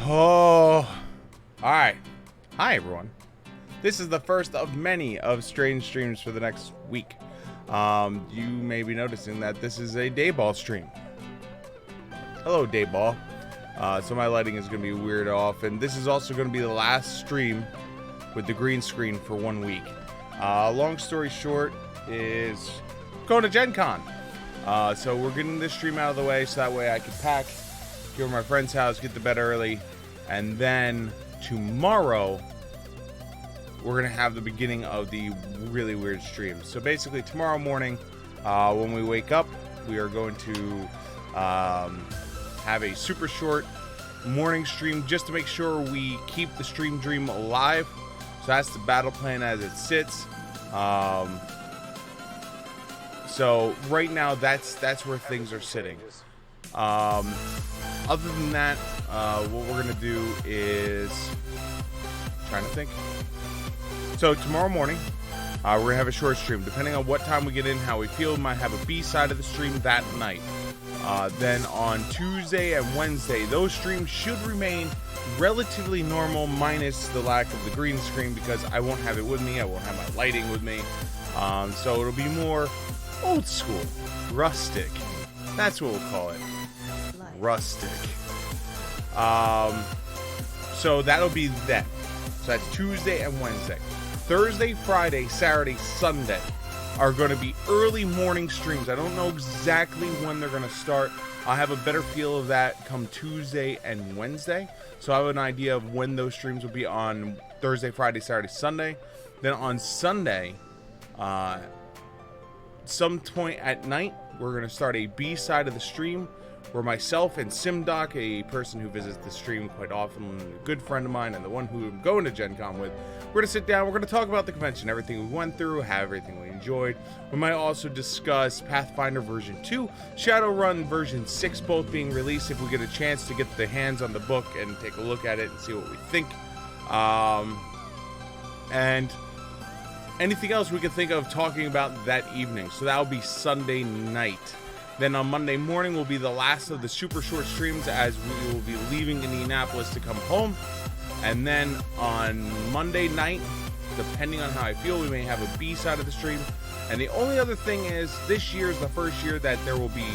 Oh, alright. Hi, everyone. This is the first of many of strange streams for the next week. You may be noticing that this is a Dayball stream. Hello, Dayball. So my lighting is going to be weird off, and this is also going to be the last stream with the green screen for 1 week. Long story short is going to Gen Con. So we're getting this stream out of the way so that way I can pack, go to my friend's house, get to bed early, and then tomorrow we're going to have the beginning of the really weird stream. So basically tomorrow morning when we wake up, we are going to have a super short morning stream just to make sure we keep the stream dream alive. So that's the battle plan as it sits. So right now that's where things are sitting. Other than that, what we're gonna do is trying to think. So tomorrow morning, we're gonna have a short stream. Depending on what time we get in, how we feel, we might have a B side of the stream that night. Then on Tuesday and Wednesday, those streams should remain relatively normal, minus the lack of the green screen because I won't have it with me. I won't have my lighting with me. So it'll be more old school, rustic. That's what we'll call it. Rustic. So that'll be then. So that's Tuesday and Wednesday. Thursday, Friday, Saturday, Sunday are going to be early morning streams. I don't know exactly when they're going to start. I'll have a better feel of that come Tuesday and Wednesday. So I have an idea of when those streams will be on Thursday, Friday, Saturday, Sunday. Then on Sunday, some point at night, we're going to start a B side of the stream where myself and SimDoc, a person who visits the stream quite often, a good friend of mine, and the one who I'm going to Gen Con with, we're going to sit down, we're going to talk about the convention, everything we went through, how everything we enjoyed. We might also discuss Pathfinder version 2, Shadowrun version 6 both being released if we get a chance to get the hands on the book and take a look at it and see what we think. And anything else we could think of talking about that evening. So that'll be Sunday night. Then on Monday morning will be the last of the super short streams as we will be leaving Indianapolis to come home. And then on Monday night, depending on how I feel, we may have a B side of the stream. And the only other thing is this year is the first year that there will be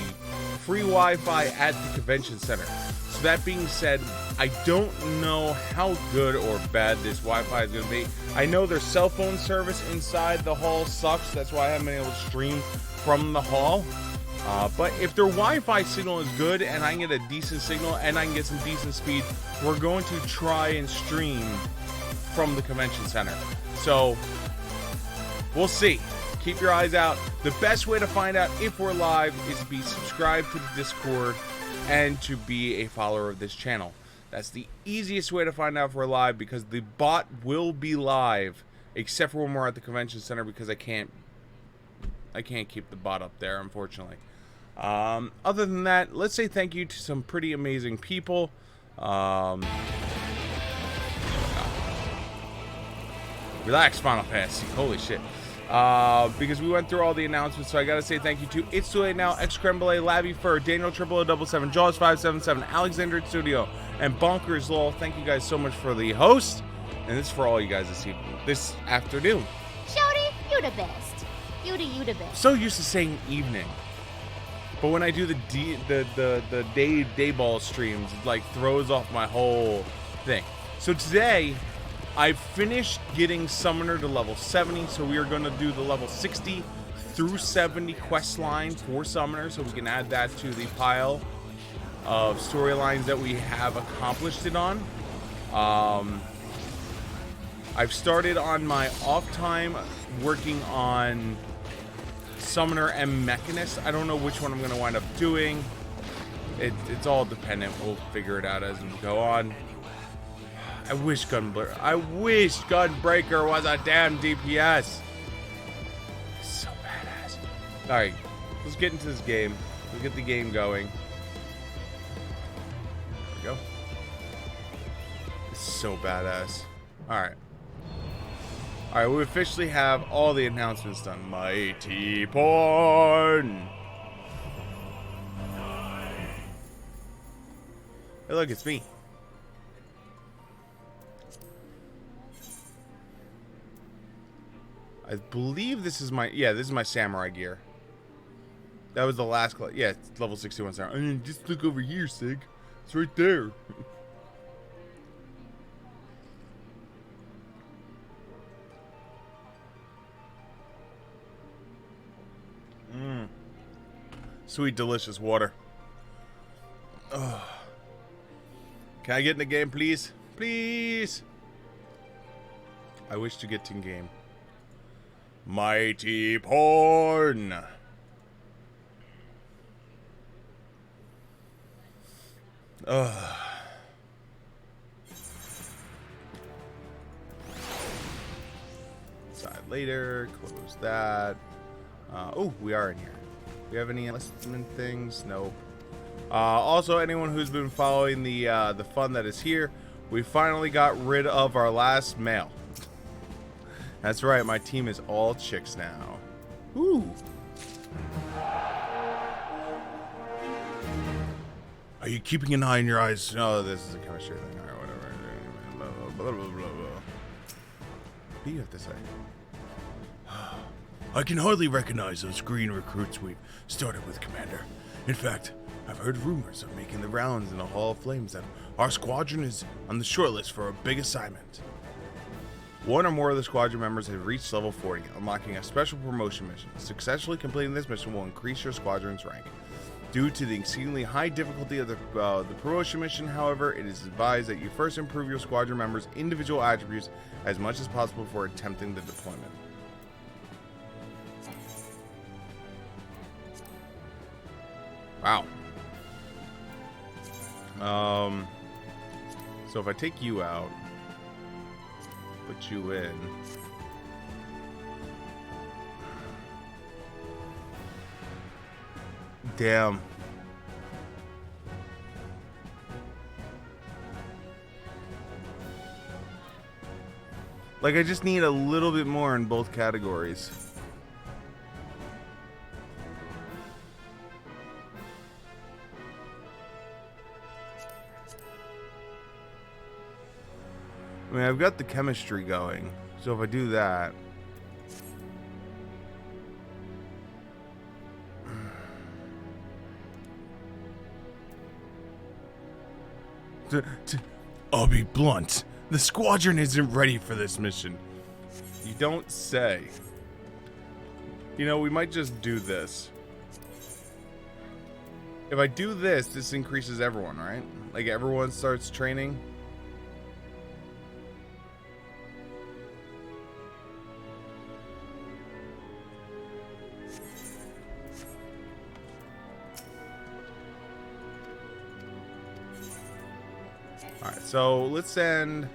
free Wi-Fi at the convention center. So that being said, I don't know how good or bad this Wi-Fi is going to be. I know their cell phone service inside the hall sucks. That's why I haven't been able to stream from the hall. But if their Wi-Fi signal is good and I can get a decent signal and I can get some decent speed, we're going to try and stream from the convention center. So we'll see. Keep your eyes out. The best way to find out if we're live is to be subscribed to the Discord and to be a follower of this channel. That's the easiest way to find out if we're live because the bot will be live except for when we're at the convention center because I can't keep the bot up there, unfortunately. Other than that, let's say thank you to some pretty amazing people. Relax, Final Fantasy. Holy shit. Because we went through all the announcements, so I gotta say thank you to It's Too Late Now, X Creme Brulee, Labby Fur, Daniel 0077, Jaws 577, Alexander Studio, and Bonkers Lol. Thank you guys so much for the host, and this is for all you guys this afternoon. Shouty, you the best. You the best. So used to saying evening, but when I do the Dayball streams, it like throws off my whole thing. So today, I finished getting Summoner to level 70, so we are going to do the level 60 through 70 quest line for Summoner, so we can add that to the pile of storylines that we have accomplished it on. I've started on my off time working on Summoner and Mechanist. I don't know which one I'm going to wind up doing. It's all dependent. We'll figure it out as we go on. I wish Gunbreaker was a damn DPS. So badass. Alright, let's get into this game. Let's get the game going. There we go. It's so badass. Alright. Alright, we officially have all the announcements done. Mighty Porn! Hey, look, it's me. I believe this is my... Yeah, this is my samurai gear. That was the last... Yeah, it's level 61 samurai. I mean, just look over here, Sig. It's right there. Sweet, delicious water. Ugh. Can I get in the game, please? Please! I wish to get in game. Mighty porn! Ugh. Side later, close that. Oh, we are in here. Do we have any enlistment things? Nope. Also, anyone who's been following the fun that is here, we finally got rid of our last male. That's right, my team is all chicks now. Ooh. Are you keeping an eye on your eyes? No, this is a chemistry thing. All right, whatever. Blah, blah, blah, blah, blah. What do you have to say? I can hardly recognize those green recruits we started with, Commander. In fact, I've heard rumors of making the rounds in the Hall of Flames that our squadron is on the shortlist for a big assignment. One or more of the squadron members have reached level 40, unlocking a special promotion mission. Successfully completing this mission will increase your squadron's rank. Due to the exceedingly high difficulty of the promotion mission, however, it is advised that you first improve your squadron members' individual attributes as much as possible before attempting the deployment. Wow. So if I take you out, put you in. Damn. Like, I just need a little bit more in both categories. I mean, I've got the chemistry going, so if I do that... I'll be blunt. The squadron isn't ready for this mission. You don't say. You know, we might just do this. If I do this, this increases everyone, right? Like, everyone starts training. Alright, so let's send...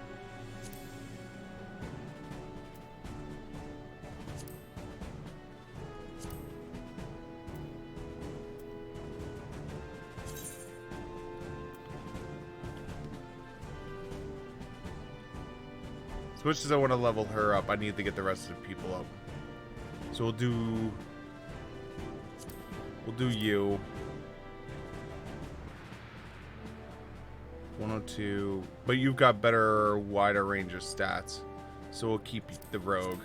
As much as I want to level her up, I need to get the rest of the people up. So we'll do you. 102, but you've got better, wider range of stats, so we'll keep the rogue,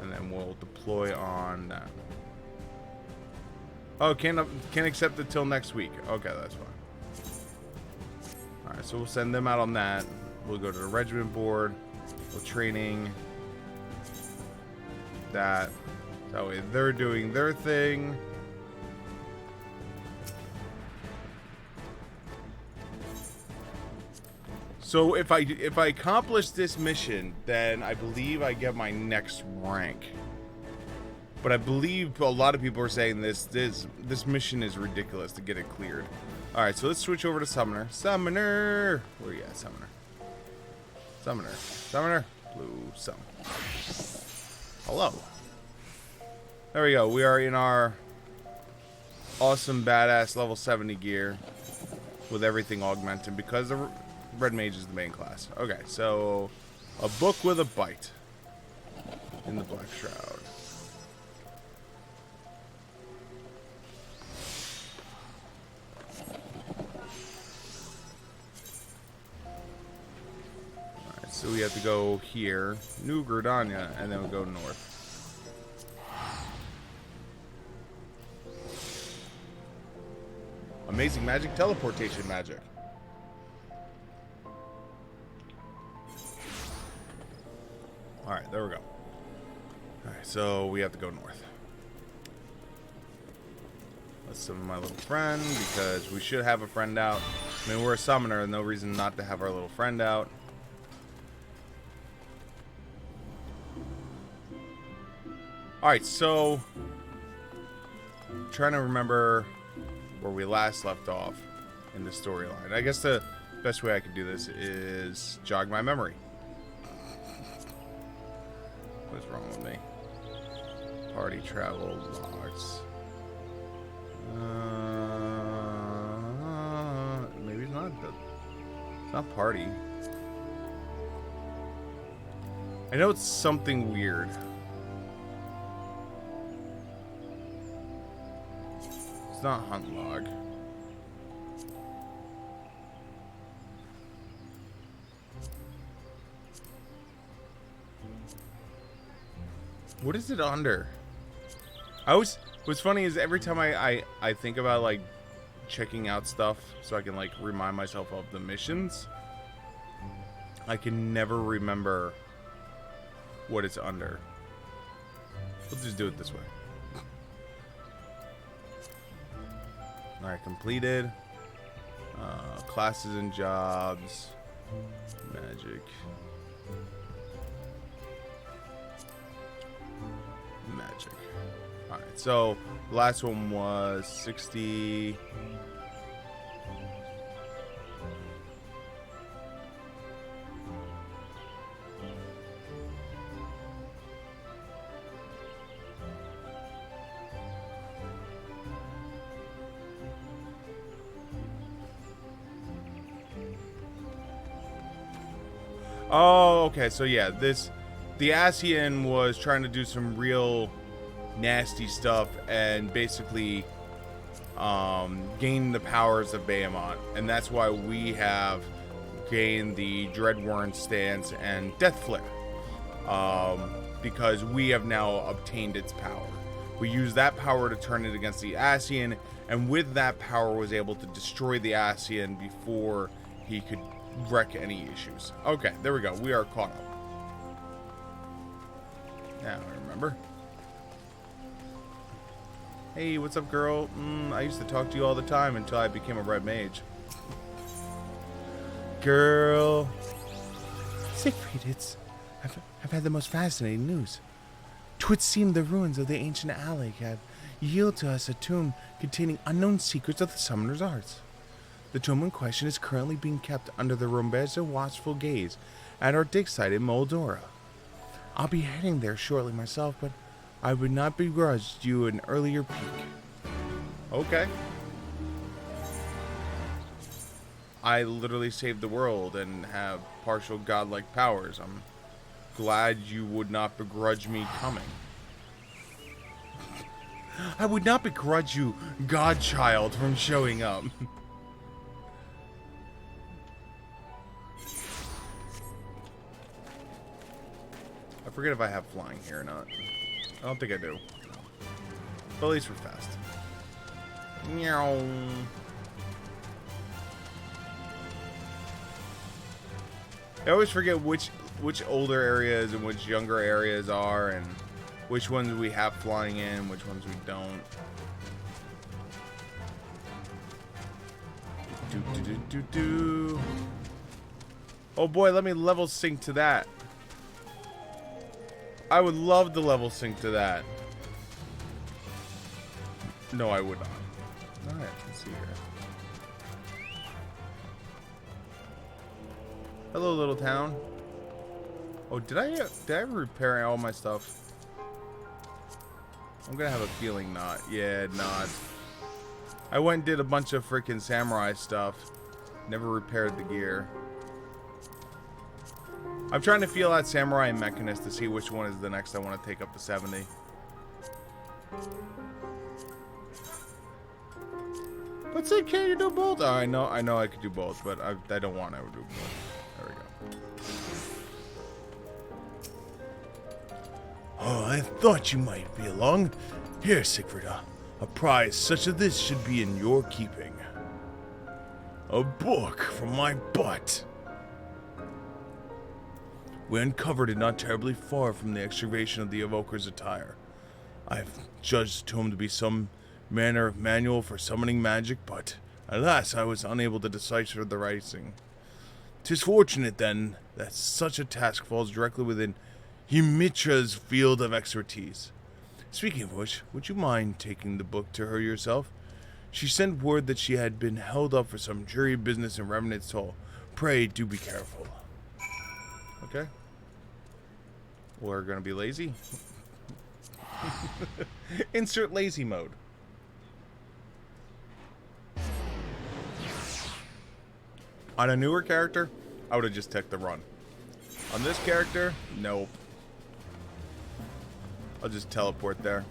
and then we'll deploy on that. Oh, can't accept it till next week. Okay, that's fine. All right, so we'll send them out on that. We'll go to the regiment board. We'll training that. That way they're doing their thing. So if I accomplish this mission, then I believe I get my next rank. But I believe a lot of people are saying this mission is ridiculous to get it cleared. All right, so let's switch over to Summoner. Summoner, where you at, Summoner? Summoner, Summoner, blue summon. Hello. There we go. We are in our awesome, badass level 70 gear with everything augmented because the Red Mage is the main class. Okay, so a book with a bite in the Black Shroud. So we have to go here, New Gridania, and then we go north. Amazing magic, teleportation magic. Alright, there we go. Alright, so we have to go north. Let's summon my little friend, because we should have a friend out. I mean, we're a summoner, no reason not to have our little friend out. Alright, so I'm trying to remember where we last left off in the storyline. I guess the best way I could do this is jog my memory. What's wrong with me? Party travel logs. Maybe it's not. It's not party. I know it's something weird. It's not hunt log. What is it under? What's funny is every time I think about like checking out stuff so I can like remind myself of the missions, I can never remember what it's under. We'll just do it this way. Alright, completed. Classes and jobs. Magic. Magic. Alright, so the last one was 60. Oh, okay, so yeah, the Ascian was trying to do some real nasty stuff and basically gain the powers of Behemoth, and that's why we have gained the Dreadwarren stance and Death Flare, because we have now obtained its power. We used that power to turn it against the Ascian, and with that power was able to destroy the Ascian before he could wreck any issues. Okay, there we go. We are caught up. Now I remember. Hey, what's up, girl? I used to talk to you all the time until I became a red mage. Girl. Siegfried, I've had the most fascinating news. 'Twould seem the ruins of the ancient Alec have yielded to us a tomb containing unknown secrets of the summoner's arts. The tomb in question is currently being kept under the Rombeza watchful gaze at our dig site in Moldora. I'll be heading there shortly myself, but I would not begrudge you an earlier peek. Okay. I literally saved the world and have partial godlike powers. I'm glad you would not begrudge me coming. I would not begrudge you, Godchild, from showing up. I forget if I have flying here or not. I don't think I do. But at least we're fast. Meow. I always forget which older areas and which younger areas are, and which ones we have flying in, which ones we don't. Do. Oh boy, let me level sync to that. I would love to level sync to that. No, I would not. Alright, let's see here. Hello, little town. Oh, did I repair all my stuff? I'm gonna have a feeling not. Yeah, not. I went and did a bunch of freaking samurai stuff. Never repaired the gear. I'm trying to feel out Samurai and Mechanist to see which one is the next I want to take up to 70. But say, can you do both? Oh, I know I could do both, but I don't want to do both. There we go. I thought you might be along. Here, Siegfried, a prize such as this should be in your keeping. A book from my butt. We uncovered it not terribly far from the excavation of the evoker's attire. I've judged the tomb to be some manner of manual for summoning magic, but alas, I was unable to decipher the writing. 'Tis fortunate, then, that such a task falls directly within Hymitra's field of expertise. Speaking of which, would you mind taking the book to her yourself? She sent word that she had been held up for some jury business in Remnant's Hall. Pray do be careful. Okay. We're gonna be lazy. Insert lazy mode. On a newer character, I would have just took the run. On this character, nope. I'll just teleport there.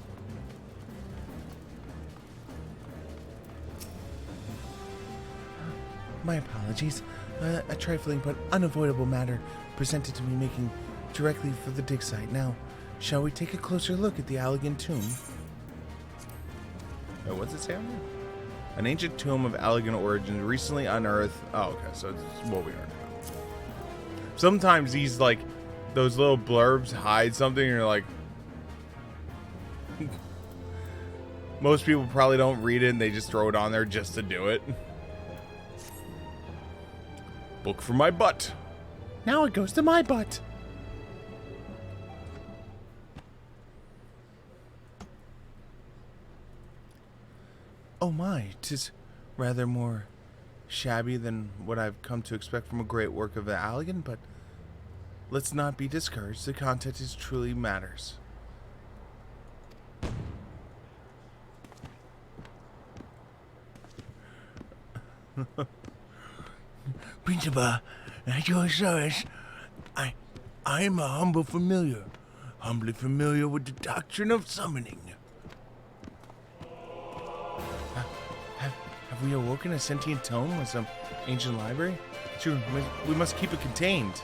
My apologies. A trifling but unavoidable matter presented to me making directly for the dig site. Now, shall we take a closer look at the Allegan tomb? Oh, what's it say on there? An ancient tomb of Allegan origin recently unearthed. Oh, okay, so it's what we already know. Sometimes these, like, those little blurbs hide something, and you're like, most people probably don't read it and they just throw it on there just to do it. Book for my butt. Now it goes to my butt. Oh my, 'tis rather more shabby than what I've come to expect from a great work of the Allegan, but let's not be discouraged. The content is truly matters. Principal, at your service, I am a humble familiar, humbly familiar with the doctrine of summoning. Have we awoken a sentient tome with some ancient library? Sure, we must keep it contained.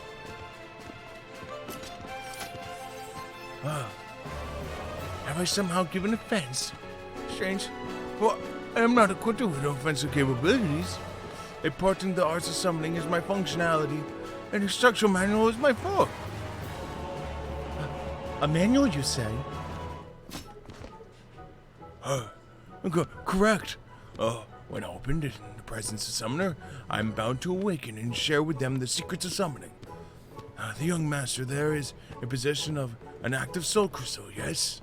Have I somehow given offense? Strange. Well, I am not equipped with offensive capabilities. Imparting the arts of summoning is my functionality, and the instructional manual is my fault. A manual, you say? Correct. When opened in the presence of summoner, I am bound to awaken and share with them the secrets of summoning. The young master there is in possession of an active soul crystal, yes?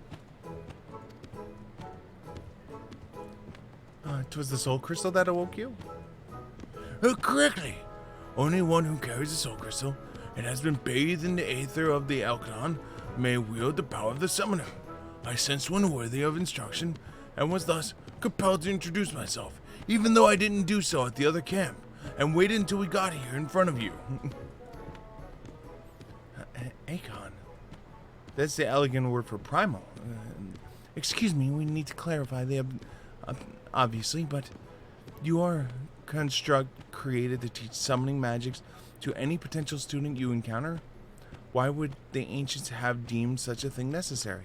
'Twas the soul crystal that awoke you? Correctly. Only one who carries a soul crystal and has been bathed in the aether of the Alkanon may wield the power of the summoner. I sensed one worthy of instruction and was thus compelled to introduce myself, even though I didn't do so at the other camp, and waited until we got here in front of you. Akon. That's the Allegan word for primal. Excuse me, we need to clarify the obviously, but you are construct created to teach summoning magics to any potential student you encounter? Why would the ancients have deemed such a thing necessary?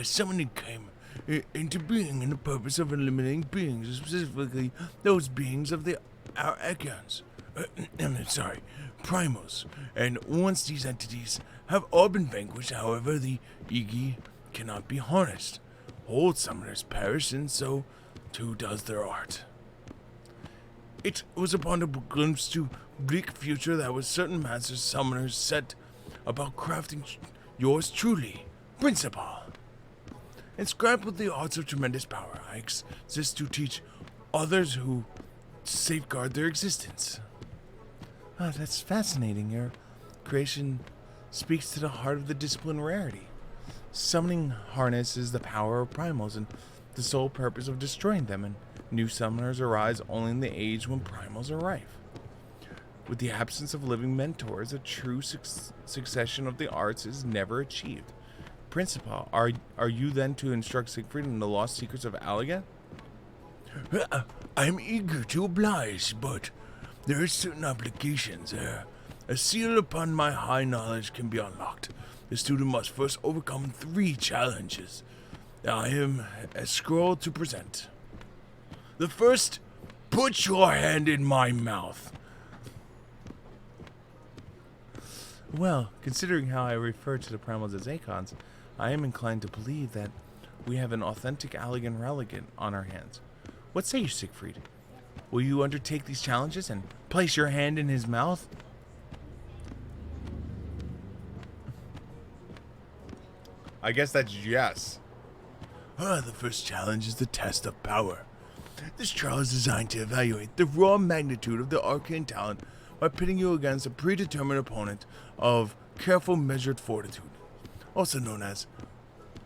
Summoning came into being in the purpose of eliminating beings, specifically those beings of our Echions. Primals. And once these entities have all been vanquished, however, the Igi cannot be harnessed. Old summoners perish, and so too does their art. It was upon a glimpse to bleak future that was certain master summoners set about crafting yours truly, Principal. Inscribed with the arts of tremendous power, I exist to teach others who safeguard their existence. That's fascinating. Your creation speaks to the heart of the discipline rarity. Summoning harnesses the power of primals and the sole purpose of destroying them, and new summoners arise only in the age when primals are rife. With the absence of living mentors, a true succession of the arts is never achieved. Principal, are you then to instruct Siegfried in the lost secrets of Allegan? I'm eager to oblige, but there are certain obligations, A seal upon my high knowledge can be unlocked. The student must first overcome 3 challenges. I am a scroll to present. The first, put your hand in my mouth. Well, considering how I refer to the primals as Acons, I am inclined to believe that we have an authentic Allegan Relegate on our hands. What say you, Siegfried? Will you undertake these challenges and place your hand in his mouth? I guess that's yes. The first challenge is the test of power. This trial is designed to evaluate the raw magnitude of the arcane talent by pitting you against a predetermined opponent of careful measured fortitude, also known as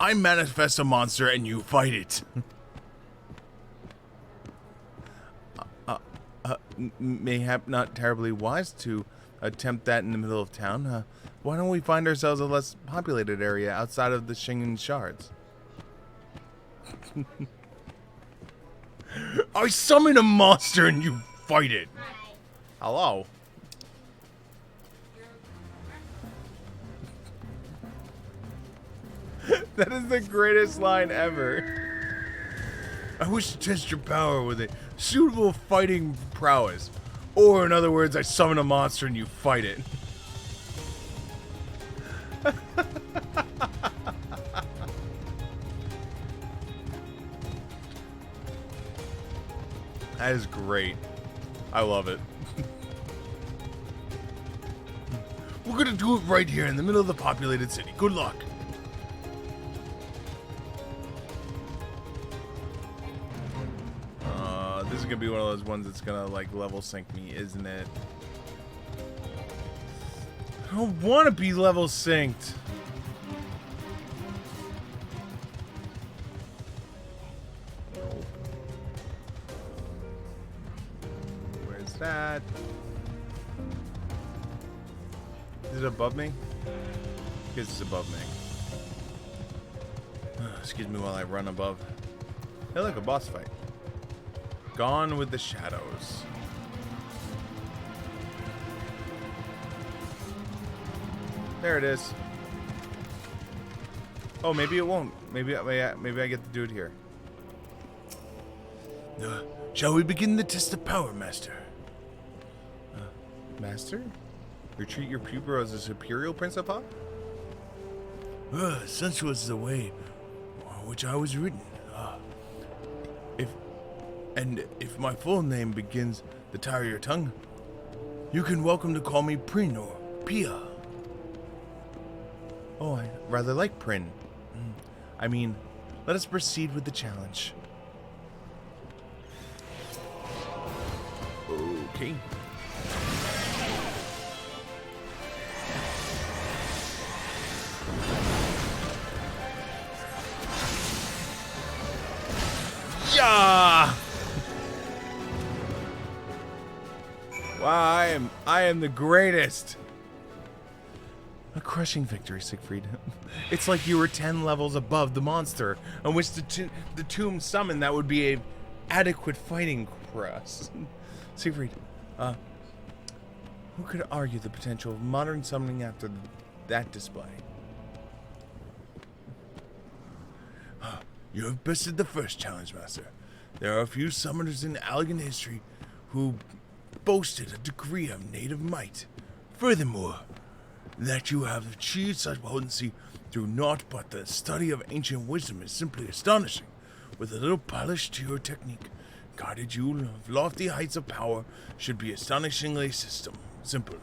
I manifest a monster and you fight it. Mayhap not terribly wise to attempt that in the middle of town. Why don't we find ourselves a less populated area outside of the Shingen Shards? I summon a monster and you fight it. Hello. That is the greatest line ever. I wish to test your power with a suitable fighting prowess. Or in other words, I summon a monster and you fight it. That is great. I love it. We're gonna do it right here in the middle of the populated city. Good luck. This is gonna be one of those ones that's gonna like level sync me, isn't it? I don't want to be level synced. Where's that? Is it above me? I guess it's above me. Excuse me while I run above. Hey, look, a boss fight. Gone with the shadows. There it is. Oh, maybe it won't. Maybe I get to do it here. Shall we begin the test of power, Master? Master? Retreat your pupil as a superior principal? Such was the way which I was written. If my full name begins to tire your tongue, you can welcome to call me Prin or Pia. Oh, I rather like Prin. I mean, let us proceed with the challenge. Okay. Yeah! Wow, I am the greatest. A crushing victory, Siegfried. It's like you were 10 levels above the monster on which the tomb summoned that would be a adequate fighting for us. Siegfried, who could argue the potential of modern summoning after that display? You have bested the first challenge, Master. There are a few summoners in Allegan history who boasted a degree of native might. Furthermore, that you have achieved such potency through naught but the study of ancient wisdom is simply astonishing. With a little polish to your technique, guided you of lofty heights of power should be astonishingly simple.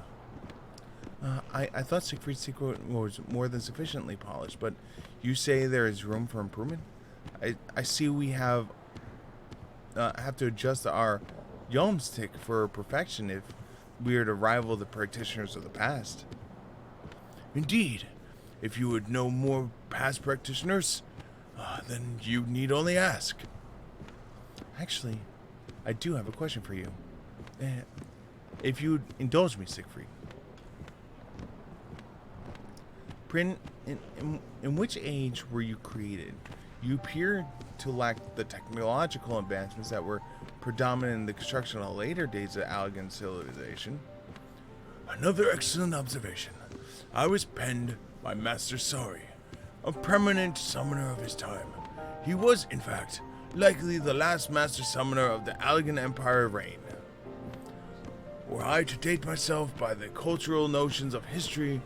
I thought Siegfried's secret was more than sufficiently polished, but you say there is room for improvement? I see we have to adjust our Yomstick for perfection if we are to rival the practitioners of the past. Indeed. If you would know more past practitioners, then you need only ask. Actually, I do have a question for you. If you'd indulge me, Siegfried. Prin, in which age were you created? You appear to lack the technological advancements that were predominant in the construction of the later days of Allegan civilization. Another excellent observation. I was penned by Master Sari, a permanent summoner of his time. He was, in fact, likely the last master summoner of the Allegan Empire reign. Were I to date myself by the cultural notions of history,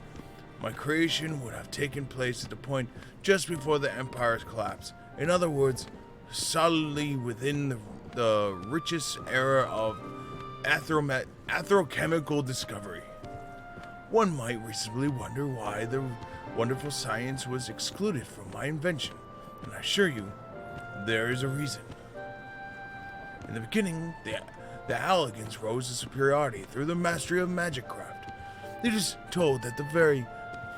my creation would have taken place at the point just before the Empire's collapse. In other words, solidly within the richest era of atherochemical discovery. One might reasonably wonder why the wonderful science was excluded from my invention, and I assure you, there is a reason. In the beginning, the Allegans rose to superiority through the mastery of magic craft. It is told that the very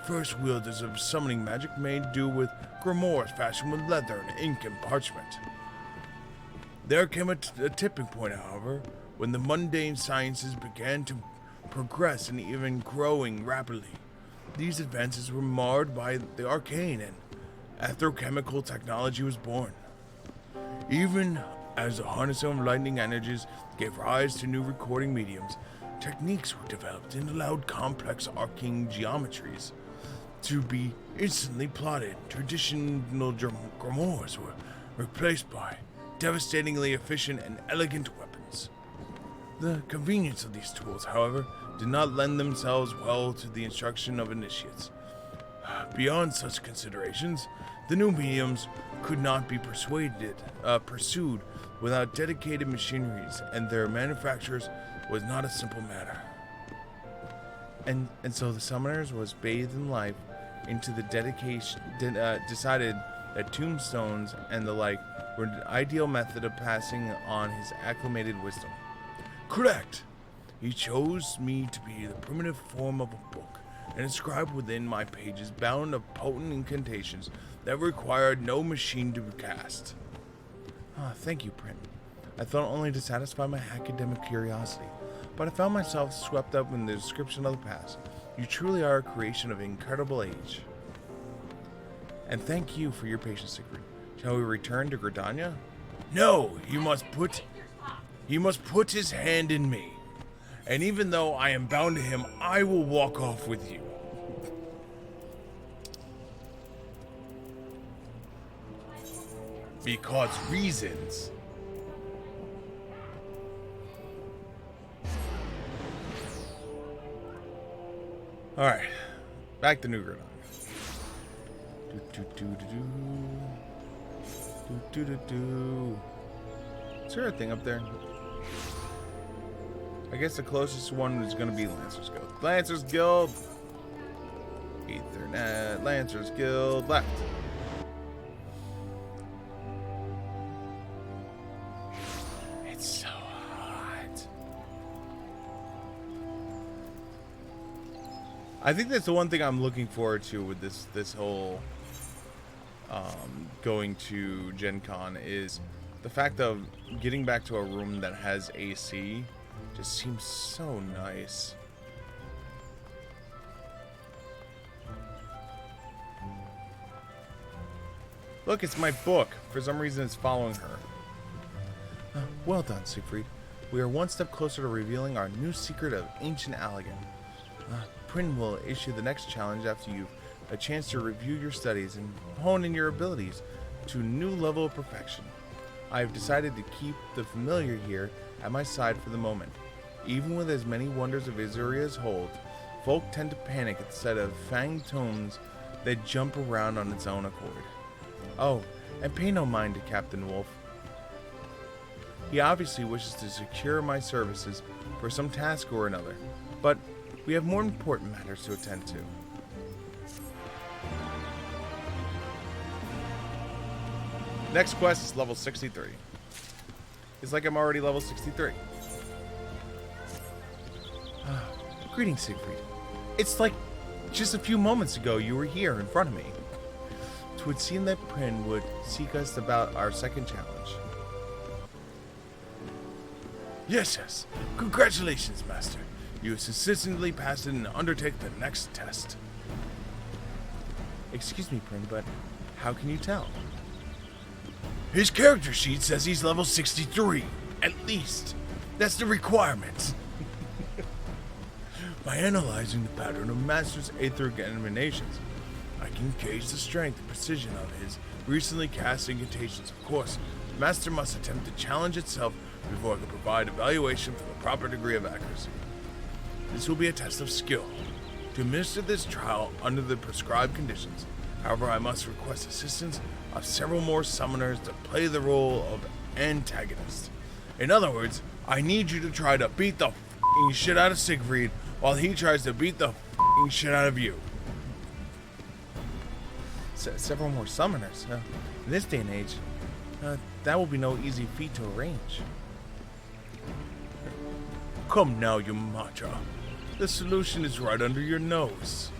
first wielders of summoning magic made do with grimoires fashioned with leather and ink and parchment. There came a tipping point, however, when the mundane sciences began to progress and even growing rapidly. These advances were marred by the arcane, and atherochemical technology was born. Even as the harnessing of lightning energies gave rise to new recording mediums, techniques were developed and allowed complex arcane geometries to be instantly plotted. Traditional grimoires were replaced by devastatingly efficient and elegant weapons. The convenience of these tools, however, did not lend themselves well to the instruction of initiates. Beyond such considerations, the new mediums could not be pursued without dedicated machineries, and their manufacturers was not a simple matter. And so the summoners was bathed in life into the dedication, decided that tombstones and the like were an ideal method of passing on his acclimated wisdom. Correct. He chose me to be the primitive form of a book, and inscribed within my pages bound of potent incantations that required no machine to cast. Thank you, Prin. I thought only to satisfy my academic curiosity, but I found myself swept up in the description of the past. You truly are a creation of incredible age. And thank you for your patience, Siegfried. Shall we return to Gridania? No, he must put his hand in me. And even though I am bound to him, I will walk off with you. Because reasons. Alright. Back to New Gridania. Is there a thing up there? I guess the closest one is going to be Lancer's Guild. Lancer's Guild! Ethernet, Lancer's Guild, left. It's so hot. I think that's the one thing I'm looking forward to with this whole going to Gen Con is the fact of getting back to a room that has AC. Just seems so nice. Look, it's my book. For some reason, it's following her. Well done, Siegfried. We are one step closer to revealing our new secret of ancient Allegan. Prin will issue the next challenge after you've a chance to review your studies and hone in your abilities to a new level of perfection. I have decided to keep the familiar here at my side for the moment. Even with as many wonders of Isuria's hold, folk tend to panic at the sight of fanged tomes that jump around on its own accord. Oh, and pay no mind to Captain Wolf. He obviously wishes to secure my services for some task or another, but we have more important matters to attend to. Next quest is level 63. It's like I'm already level 63. Greetings, Siegfried. It's like just a few moments ago you were here in front of me. 'Twould seem that Prin would seek us about our second challenge. Yes. Congratulations, Master. You have successfully passed it and undertake the next test. Excuse me, Prin, but how can you tell? His character sheet says he's level 63, at least. That's the requirement. By analyzing the pattern of Master's etheric emanations, I can gauge the strength and precision of his recently cast incantations. Of course, Master must attempt to challenge itself before I can provide evaluation for the proper degree of accuracy. This will be a test of skill. To administer this trial under the prescribed conditions, however, I must request assistance of several more summoners to play the role of antagonist. In other words, I need you to try to beat the f***ing shit out of Siegfried while he tries to beat the f***ing shit out of you. Several more summoners. In this day and age, that will be no easy feat to arrange. Come now, Yamato. The solution is right under your nose.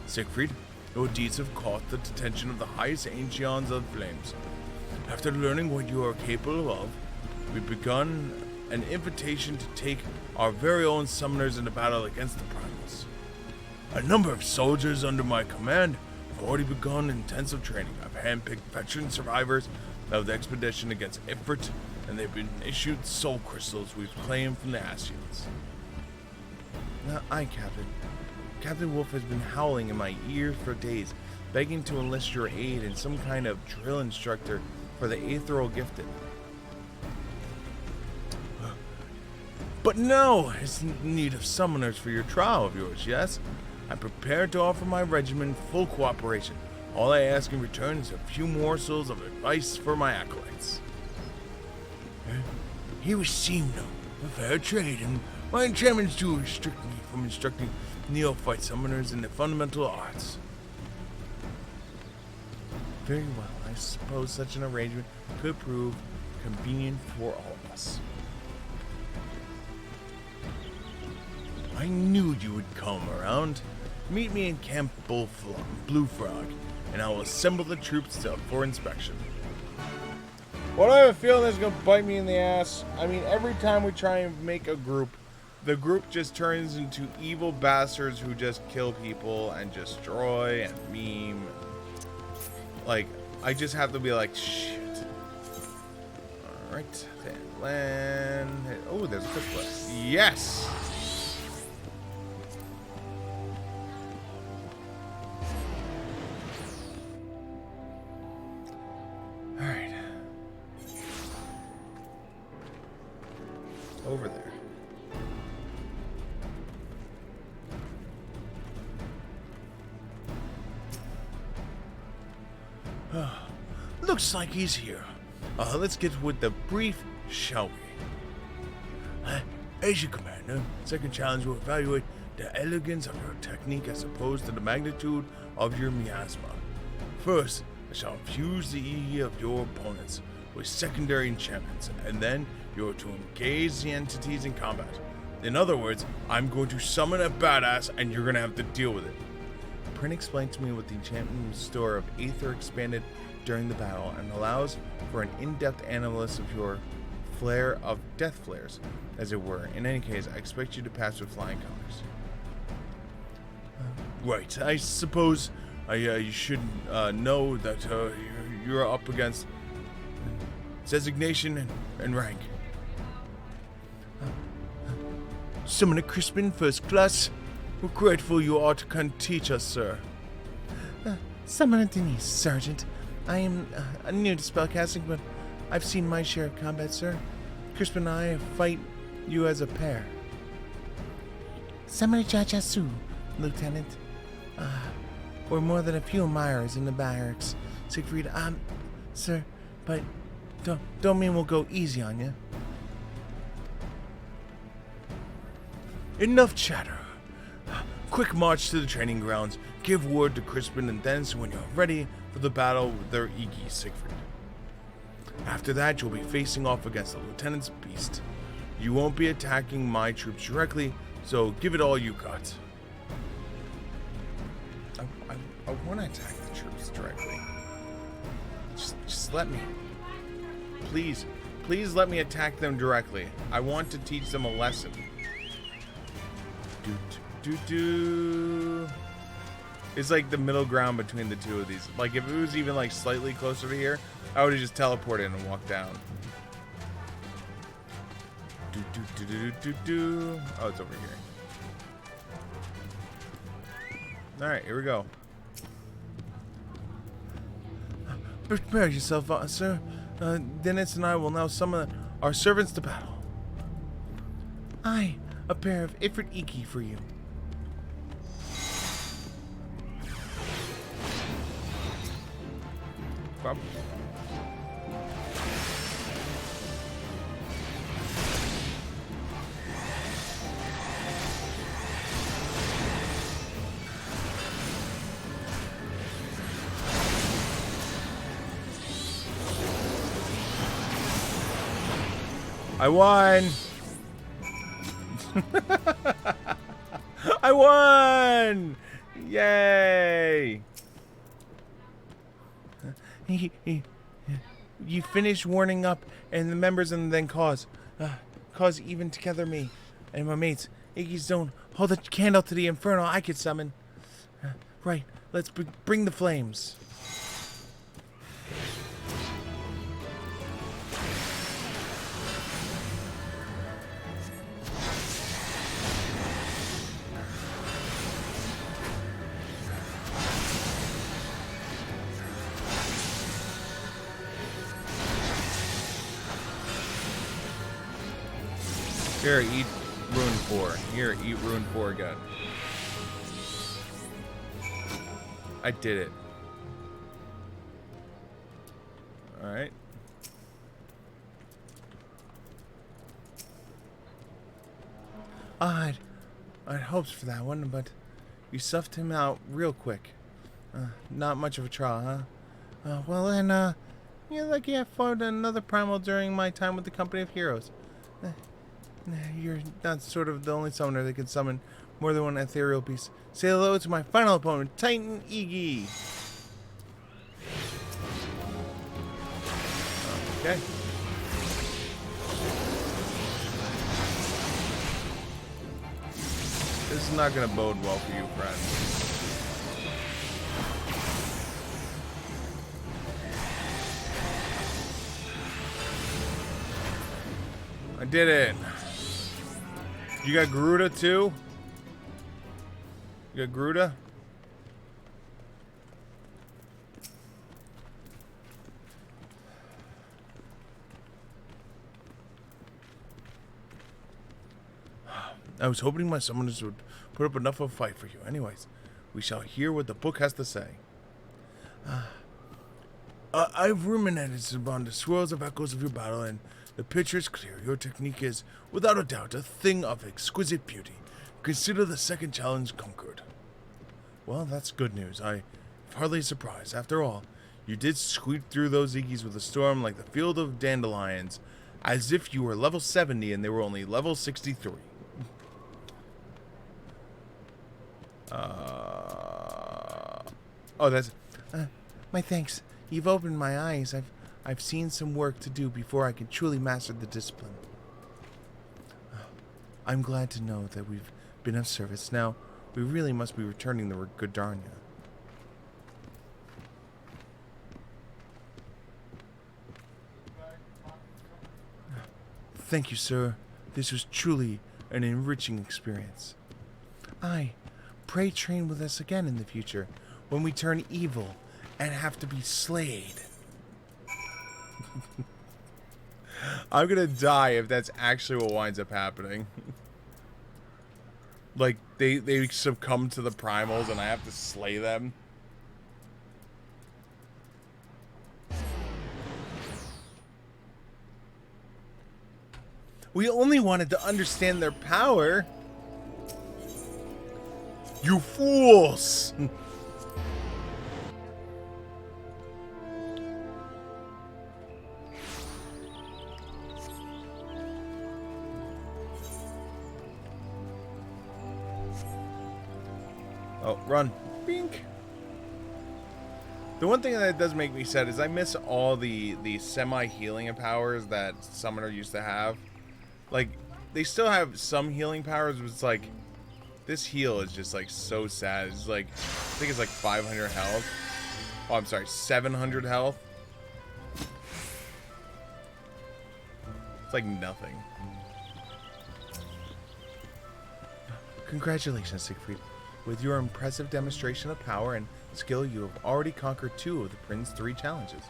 Siegfried, your deeds have caught the attention of the highest Ancients of Flames. After learning what you are capable of, we've begun an invitation to take our very own summoners into battle against the Primals. A number of soldiers under my command have already begun intensive training. I've handpicked veteran survivors of the expedition against Ifrit, and they've been issued soul crystals we've claimed from the Ascians. Aye, Captain. Captain Wolf has been howling in my ears for days, begging to enlist your aid in some kind of drill instructor for the Aetheral Gifted. But now is in need of summoners for your trial of yours, yes? I'm prepared to offer my regiment full cooperation. All I ask in return is a few morsels of advice for my acolytes. Here would seem no fair trade, and my enchantments do restrict me from instructing neophyte summoners in the fundamental arts. Very well, I suppose such an arrangement could prove convenient for all of us. I knew you would come around. Meet me in Camp Blue Frog, and I will assemble the troops for inspection. What I have a feeling is gonna bite me in the ass. I mean, every time we try and make a group, the group just turns into evil bastards who just kill people and destroy and meme. Like, I just have to be like, shit. Alright, then land. Oh, there's a crystal. Yes! Alright. Over there. Looks like he's here. Let's get with the brief, shall we? As your commander, second challenge will evaluate the elegance of your technique as opposed to the magnitude of your miasma. First, I shall infuse the Yi of your opponents with secondary enchantments, and then you are to engage the entities in combat. In other words, I'm going to summon a badass and you're going to have to deal with it. Prin explained to me what the enchantment store of Aether expanded during the battle and allows for an in-depth analysis of your flare of death flares, as it were. In any case, I expect you to pass with flying colors. Right, I suppose you should know that you're up against designation and rank. Summoner Crispin, first class. We're grateful you are to teach us, sir. Summoner Denise, Sergeant. I am new to spellcasting, but I've seen my share of combat, sir. Crispin and I fight you as a pair. Summoner Jajasu, Lieutenant. We're more than a few admirers in the barracks. Siegfried, sir, but don't mean we'll go easy on you. Enough chatter. Quick march to the training grounds. Give word to Crispin, and then, so when you're ready for the battle with their Iggy, Siegfried. After that, you'll be facing off against the Lieutenant's beast. You won't be attacking my troops directly, so give it all you got. I want to attack the troops directly. Just let me. Please let me attack them directly. I want to teach them a lesson. It's like the middle ground between the two of these. Like, if it was even like slightly closer to here, I would have just teleported and walked down. Oh, it's over here. Alright, here we go. Prepare yourself, sir. Dennis and I will now summon our servants to battle. Aye, a pair of Ifrit Iki for you. Bob. I won! I won! Yay! You finish warning up and the members and then cause even together me and my mates. Iggy's don't hold the candle to the inferno I could summon. Right, let's bring the flames. Here, eat Rune 4. Here, eat Rune 4 again. I did it. Alright. I'd hopes for that one, but you suffed him out real quick. Not much of a trial, huh? Well then, you're lucky I fought another primal during my time with the Company of Heroes. You're not sort of the only summoner that can summon more than one ethereal piece. Say hello to my final opponent, Titan Iggy. Okay. This is not going to bode well for you, friend. I did it. You got Garuda too? You got Garuda? I was hoping my summoners would put up enough of a fight for you. Anyways, we shall hear what the book has to say. I've ruminated upon the swirls of echoes of your battle, and the picture is clear. Your technique is, without a doubt, a thing of exquisite beauty. Consider the second challenge conquered. Well, that's good news. I'm hardly surprised. After all, you did squeak through those Iggies with a storm like the field of dandelions, as if you were level 70 and they were only level 63. Oh, that's... my thanks. You've opened my eyes. I've seen some work to do before I can truly master the discipline. I'm glad to know that we've been of service. Now, we really must be returning the Gridania. Thank you, sir. This was truly an enriching experience. Aye, pray train with us again in the future, when we turn evil and have to be slayed. I'm gonna die if that's actually what winds up happening. Like, they succumb to the primals and I have to slay them. We only wanted to understand their power. You fools! Oh, run. Bink. The one thing that does make me sad is I miss all the semi-healing powers that Summoner used to have. Like, they still have some healing powers, but it's like, this heal is just like so sad. It's like, I think it's like 500 health. Oh, I'm sorry, 700 health. It's like nothing. Congratulations, Siegfried. With your impressive demonstration of power and skill, you have already conquered 2 of the Prin's 3 challenges.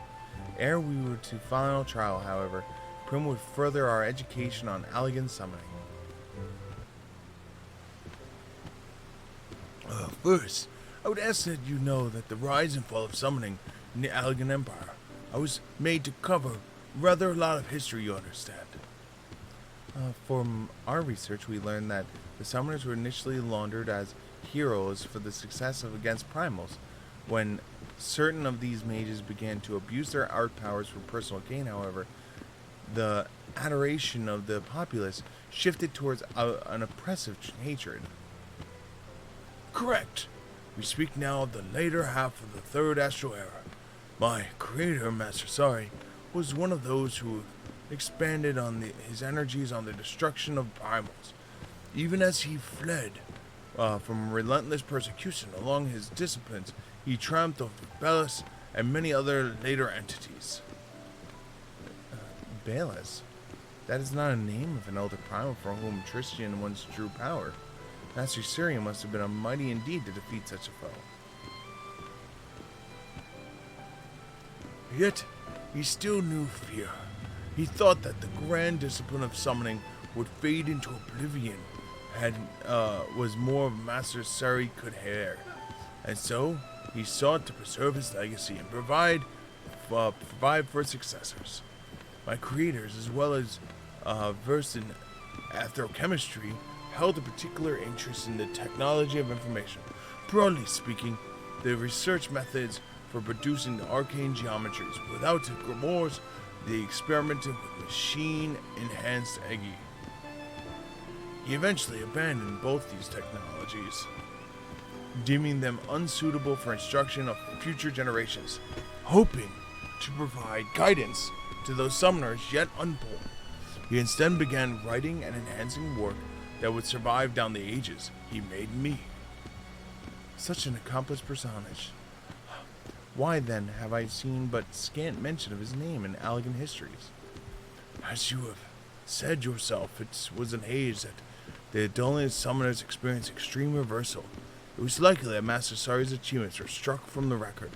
Ere we were to final trial, however, Prim would further our education on Allegan summoning. First, I would ask that you know that the rise and fall of summoning in the Allegan Empire, I was made to cover rather a lot of history, you understand. From our research, we learned that the summoners were initially laundered as heroes for the success of against primals. When certain of these mages began to abuse their art powers for personal gain, however, the adoration of the populace shifted towards an oppressive hatred. Correct. We speak now of the later half of the Third Astral Era. My creator, Master Sari, was one of those who expanded on his energies on the destruction of primals. Even as he fled from relentless persecution along his disciplines, he triumphed over Belus and many other later entities. Belus? That is not a name of an elder primal for whom Tristian once drew power. Master Sirian must have been a mighty indeed to defeat such a foe. Yet, he still knew fear. He thought that the grand discipline of summoning would fade into oblivion was more of Master Sari could bear. And so, he sought to preserve his legacy and provide for successors. My creators, as well as versed in astrochemistry, held a particular interest in the technology of information. Broadly speaking, the research methods for producing the arcane geometries. Without the grimoires, they experimented with machine-enhanced Egi. He eventually abandoned both these technologies, deeming them unsuitable for instruction of future generations, hoping to provide guidance to those summoners yet unborn. He instead began writing and enhancing work that would survive down the ages. He made me. Such an accomplished personage. Why then have I seen but scant mention of his name in Allegan histories? As you have said yourself, it was an age that the Adolian summoners experienced extreme reversal. It was likely that Master Sari's achievements were struck from the record,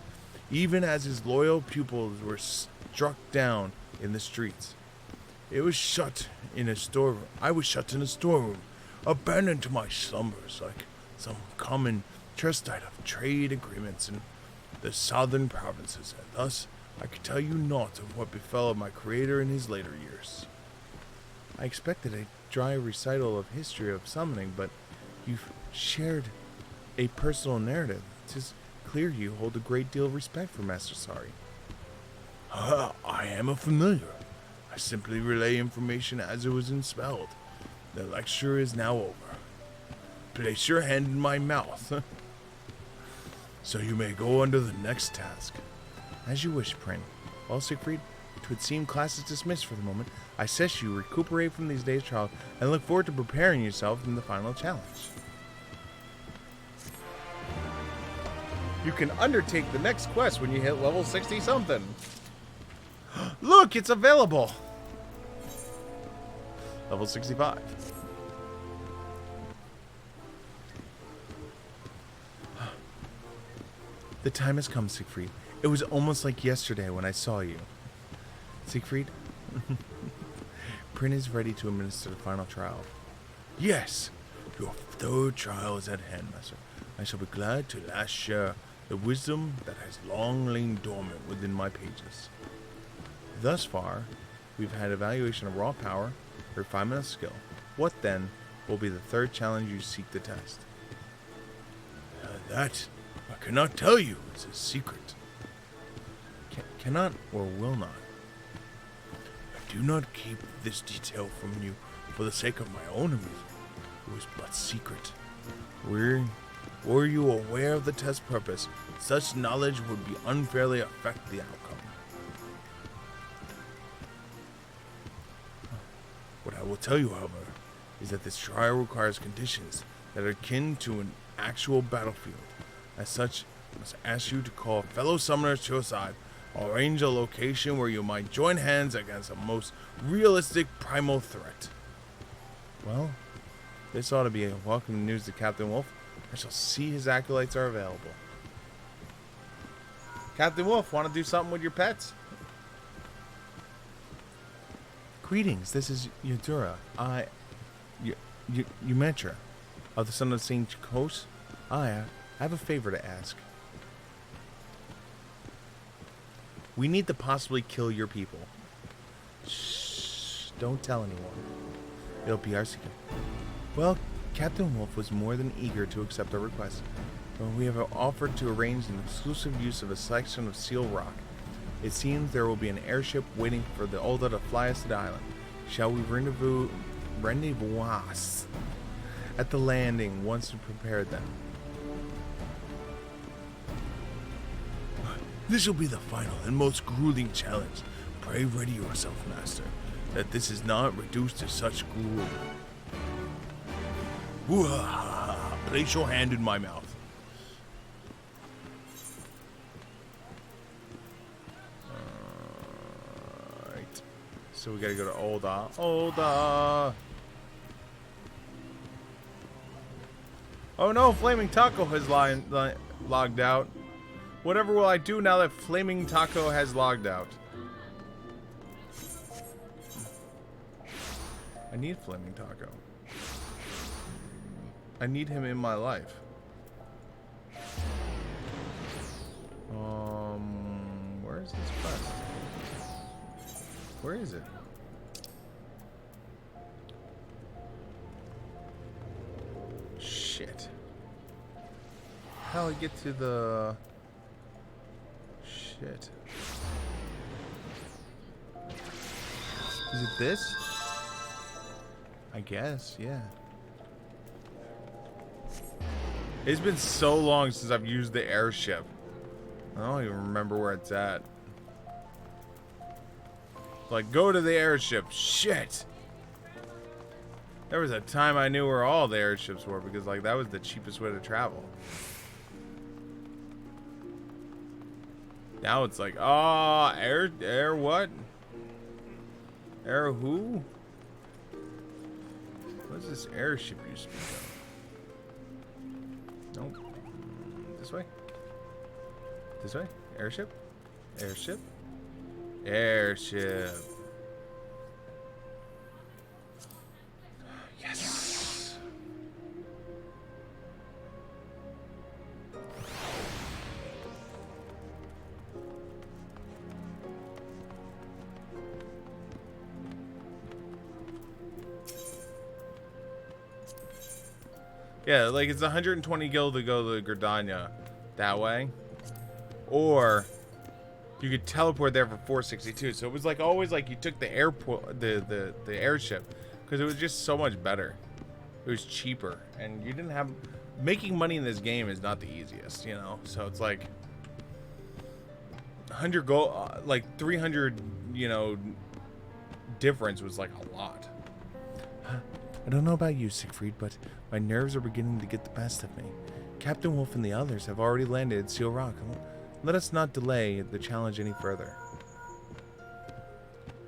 even as his loyal pupils were struck down in the streets. I was shut in a storeroom, abandoned to my slumbers like some common trustite of trade agreements in the southern provinces, and thus I could tell you naught of what befell of my creator in his later years. I expected a dry recital of history of summoning, but you've shared a personal narrative. 'Tis clear you hold a great deal of respect for Master Sari. I am a familiar. I simply relay information as it was expelled. The lecture is now over. Place your hand in my mouth, so you may go under the next task. As you wish, Prin. Well, Siegfried, it would seem class is dismissed for the moment. I suggest you recuperate from these days' trial and look forward to preparing yourself in the final challenge. You can undertake the next quest when you hit level 60-something. Look, it's available! Level 65. The time has come, Siegfried. It was almost like yesterday when I saw you. Siegfried, Prin is ready to administer the final trial. Yes, your third trial is at hand, Master. I shall be glad to last share the wisdom that has long lain dormant within my pages. Thus far, we've had evaluation of raw power, refinement of skill. What then will be the third challenge you seek to test? That I cannot tell you. It's a secret. Cannot or will not? I do not keep this detail from you for the sake of my own amusement. It was but secret. Were you aware of the test purpose, such knowledge would be unfairly affect the outcome. What I will tell you, however, is that this trial requires conditions that are akin to an actual battlefield. As such, I must ask you to call fellow summoners to your side, arrange a location where you might join hands against a most realistic primal threat. Well, this ought to be a welcome news to Captain Wolf. I shall see his acolytes are available. Captain Wolf, want to do something with your pets? Greetings, this is Eudora. Eumetra, of the Son of St. Coast. I have a favor to ask. We need to possibly kill your people. Shh, don't tell anyone. It'll be our secret. Well, Captain Wolf was more than eager to accept our request. But we have offered to arrange an exclusive use of a section of Seal Rock. It seems there will be an airship waiting for the Ulda to fly us to the island. Shall we rendezvous at the landing once we prepared them? This will be the final and most grueling challenge. Pray ready yourself, Master, that this is not reduced to such gruel. Place your hand in my mouth. Alright. So we gotta go to Ulda. Ulda! Oh no, Flaming Taco has logged out. Whatever will I do now that Flaming Taco has logged out? I need Flaming Taco. I need him in my life. Where is this quest? Where is it? Shit. How do I get to the... Shit. Is it this? I guess, yeah. It's been so long since I've used the airship. I don't even remember where it's at. Like, go to the airship. Shit! There was a time I knew where all the airships were because, like, that was the cheapest way to travel. Now it's like, oh, air what? Air who? What is this airship you speak of? Nope. This way? This way? Airship? Airship? Airship. Yes. Yeah, like it's 120 gil to go to Gridania that way. Or you could teleport there for 462. So it was like always like you took the airport the airship because it was just so much better. It was cheaper and you didn't have making money in this game is not the easiest, you know. So it's like 100 gold like 300, you know, difference was like a lot. I don't know about you, Siegfried, but my nerves are beginning to get the best of me. Captain Wolf and the others have already landed at Seal Rock. Let us not delay the challenge any further.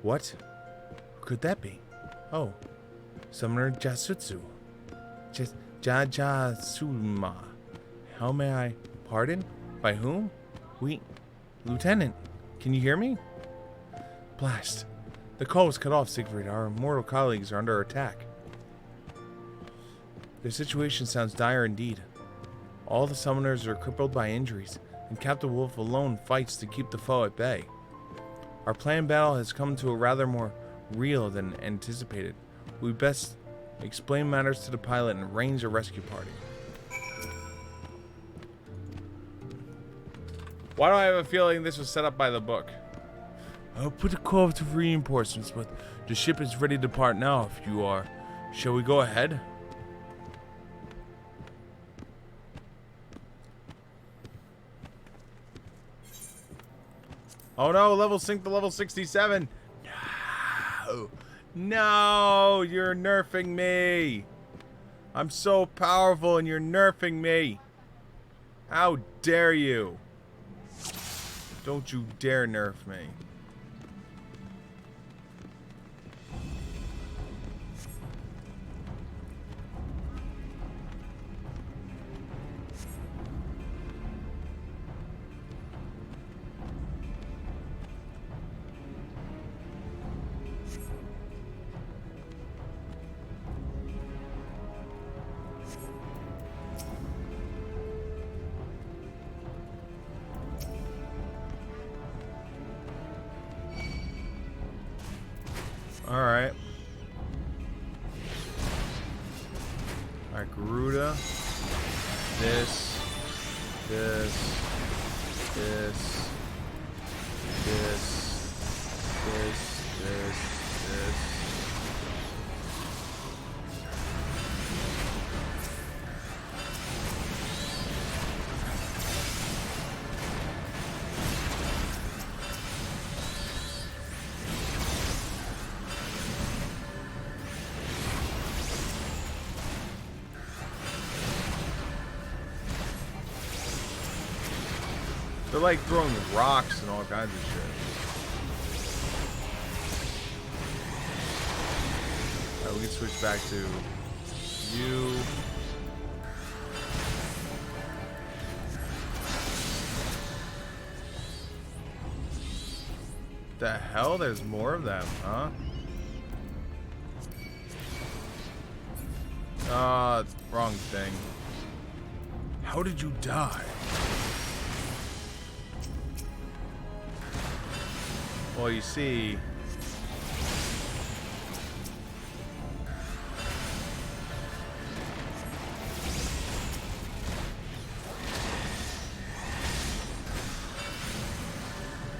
What? Who could that be? Oh, Summoner Jasutsu. Jasuma. How may I? Pardon? By whom? Lieutenant, can you hear me? Blast. The call was cut off, Siegfried. Our immortal colleagues are under attack. Their situation sounds dire indeed. All the summoners are crippled by injuries, and Captain Wolf alone fights to keep the foe at bay. Our planned battle has come to a rather more real than anticipated. We best explain matters to the pilot and arrange a rescue party. Why do I have a feeling this was set up by the book? I'll put a call to reinforcements, but the ship is ready to depart now if you are. Shall we go ahead? Oh no, level sync to level 67. No. No, you're nerfing me. I'm so powerful and you're nerfing me. How dare you? Don't you dare nerf me. Alright. Alright, Garuda. This. This. This. This. This. This. They're like throwing rocks and all kinds of shit. Alright, we can switch back to you. The hell? There's more of them, huh? Wrong thing. How did you die? Well, you see,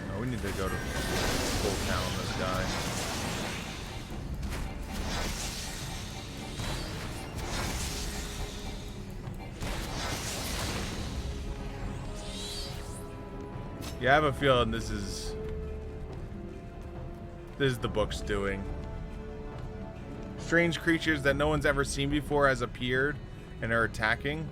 no, we need to go to full town on this guy. Yeah, I have a feeling this is the book's doing. Strange creatures that no one's ever seen before has appeared and are attacking.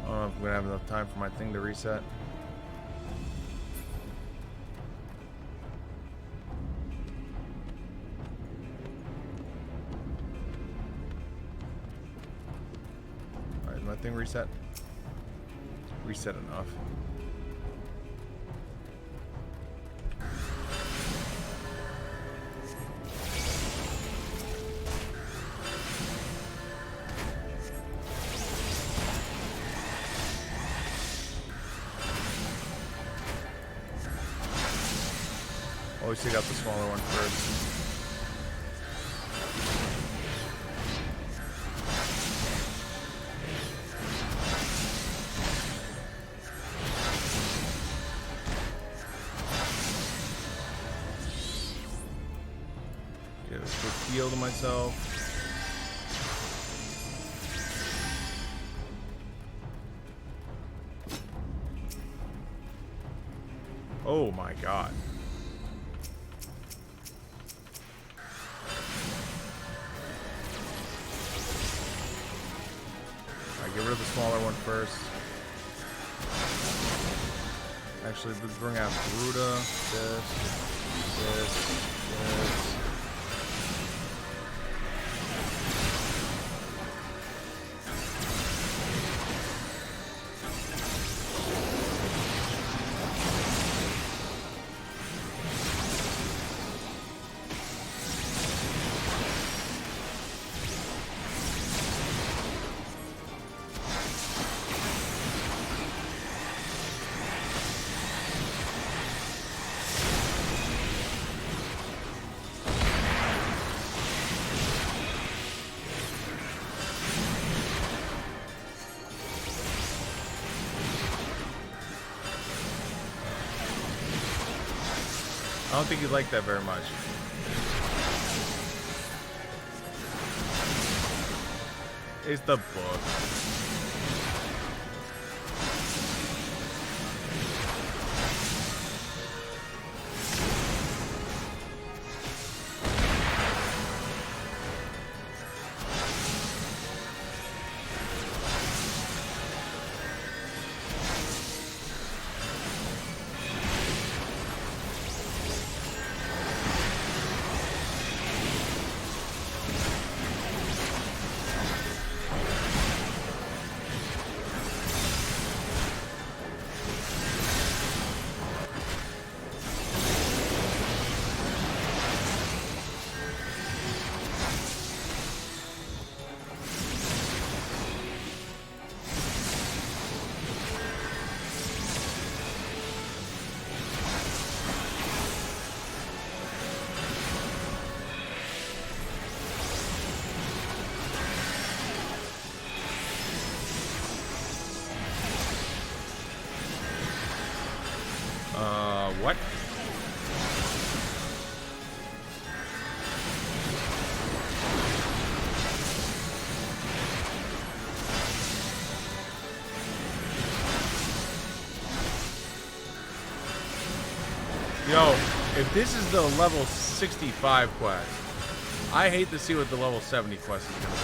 I don't know if I'm gonna have enough time for my thing to reset. Alright, is my thing reset? Reset enough. Always take out the smaller one first. Okay, let's quick heal to myself. Oh my god. Get rid of the smaller one first. Actually, let's bring out Garuda. This. I don't think you like that very much. It's the book. What? Yo, if this is the level 65 quest, I hate to see what the level 70 quest is going to be.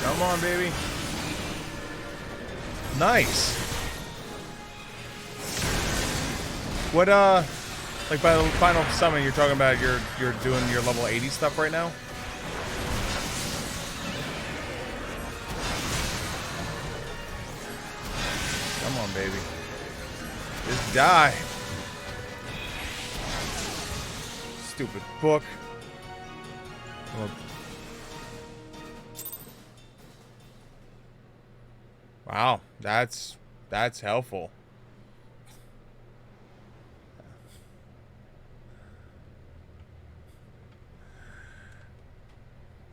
Come on, baby. Nice. What like by the final summon you're talking about you're doing your level 80 stuff right now? Come on, baby. Just die. Stupid book. Well, wow, that's helpful.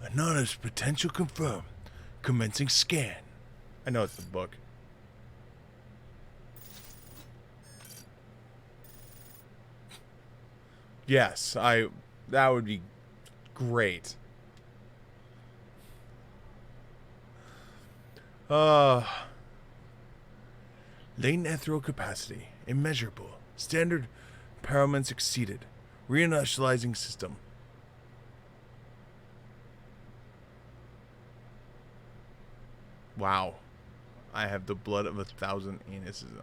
Anonymous potential confirmed. Commencing scan. I know it's the book. Yes, that would be great. Latent ethereal capacity. Immeasurable. Standard paraments exceeded. Reinitializing system. Wow. I have the blood of 1,000 anuses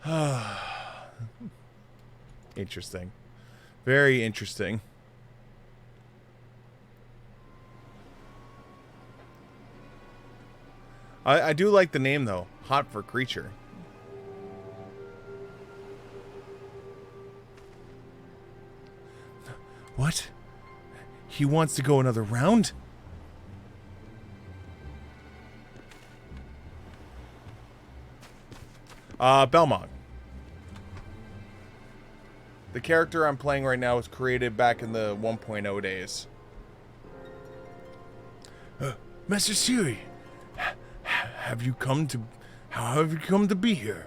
on. Interesting. Very interesting. I do like the name, though. Hot for creature. What? He wants to go another round? Belmont. The character I'm playing right now was created back in the 1.0 days. Master Siri, how have you come to be here?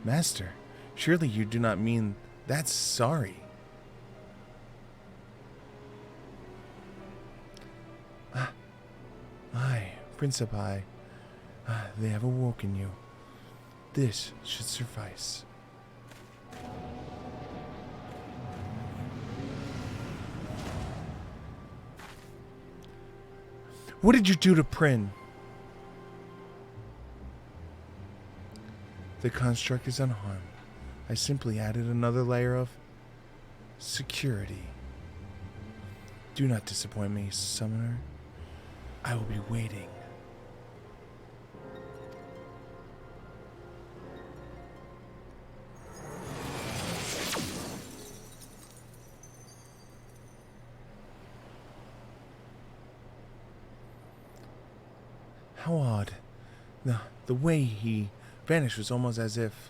Master, surely you do not mean that's sorry. Aye, Principi. They have awoken you. This should suffice. What did you do to Prin? The construct is unharmed. I simply added another layer of security. Do not disappoint me, Summoner. I will be waiting. How odd. The way he vanished was almost as if...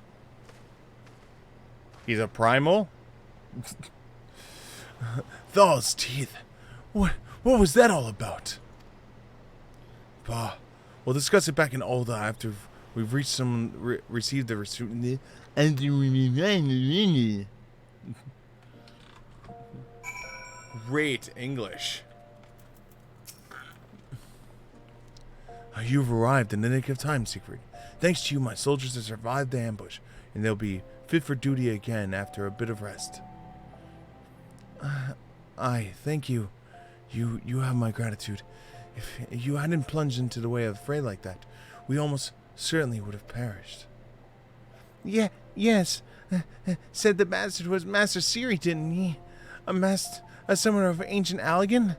He's a primal? Thal's teeth. What was that all about? Bah. We'll discuss it back in Ul'dah after we've received the Great English. You've arrived in the nick of time, Siegfried. Thanks to you, my soldiers have survived the ambush, and they'll be fit for duty again after a bit of rest. Aye, thank you. You have my gratitude. If you hadn't plunged into the way of the fray like that, we almost certainly would have perished. Yes. Said the bastard was Master Siri, didn't he? A summoner of ancient Allegan?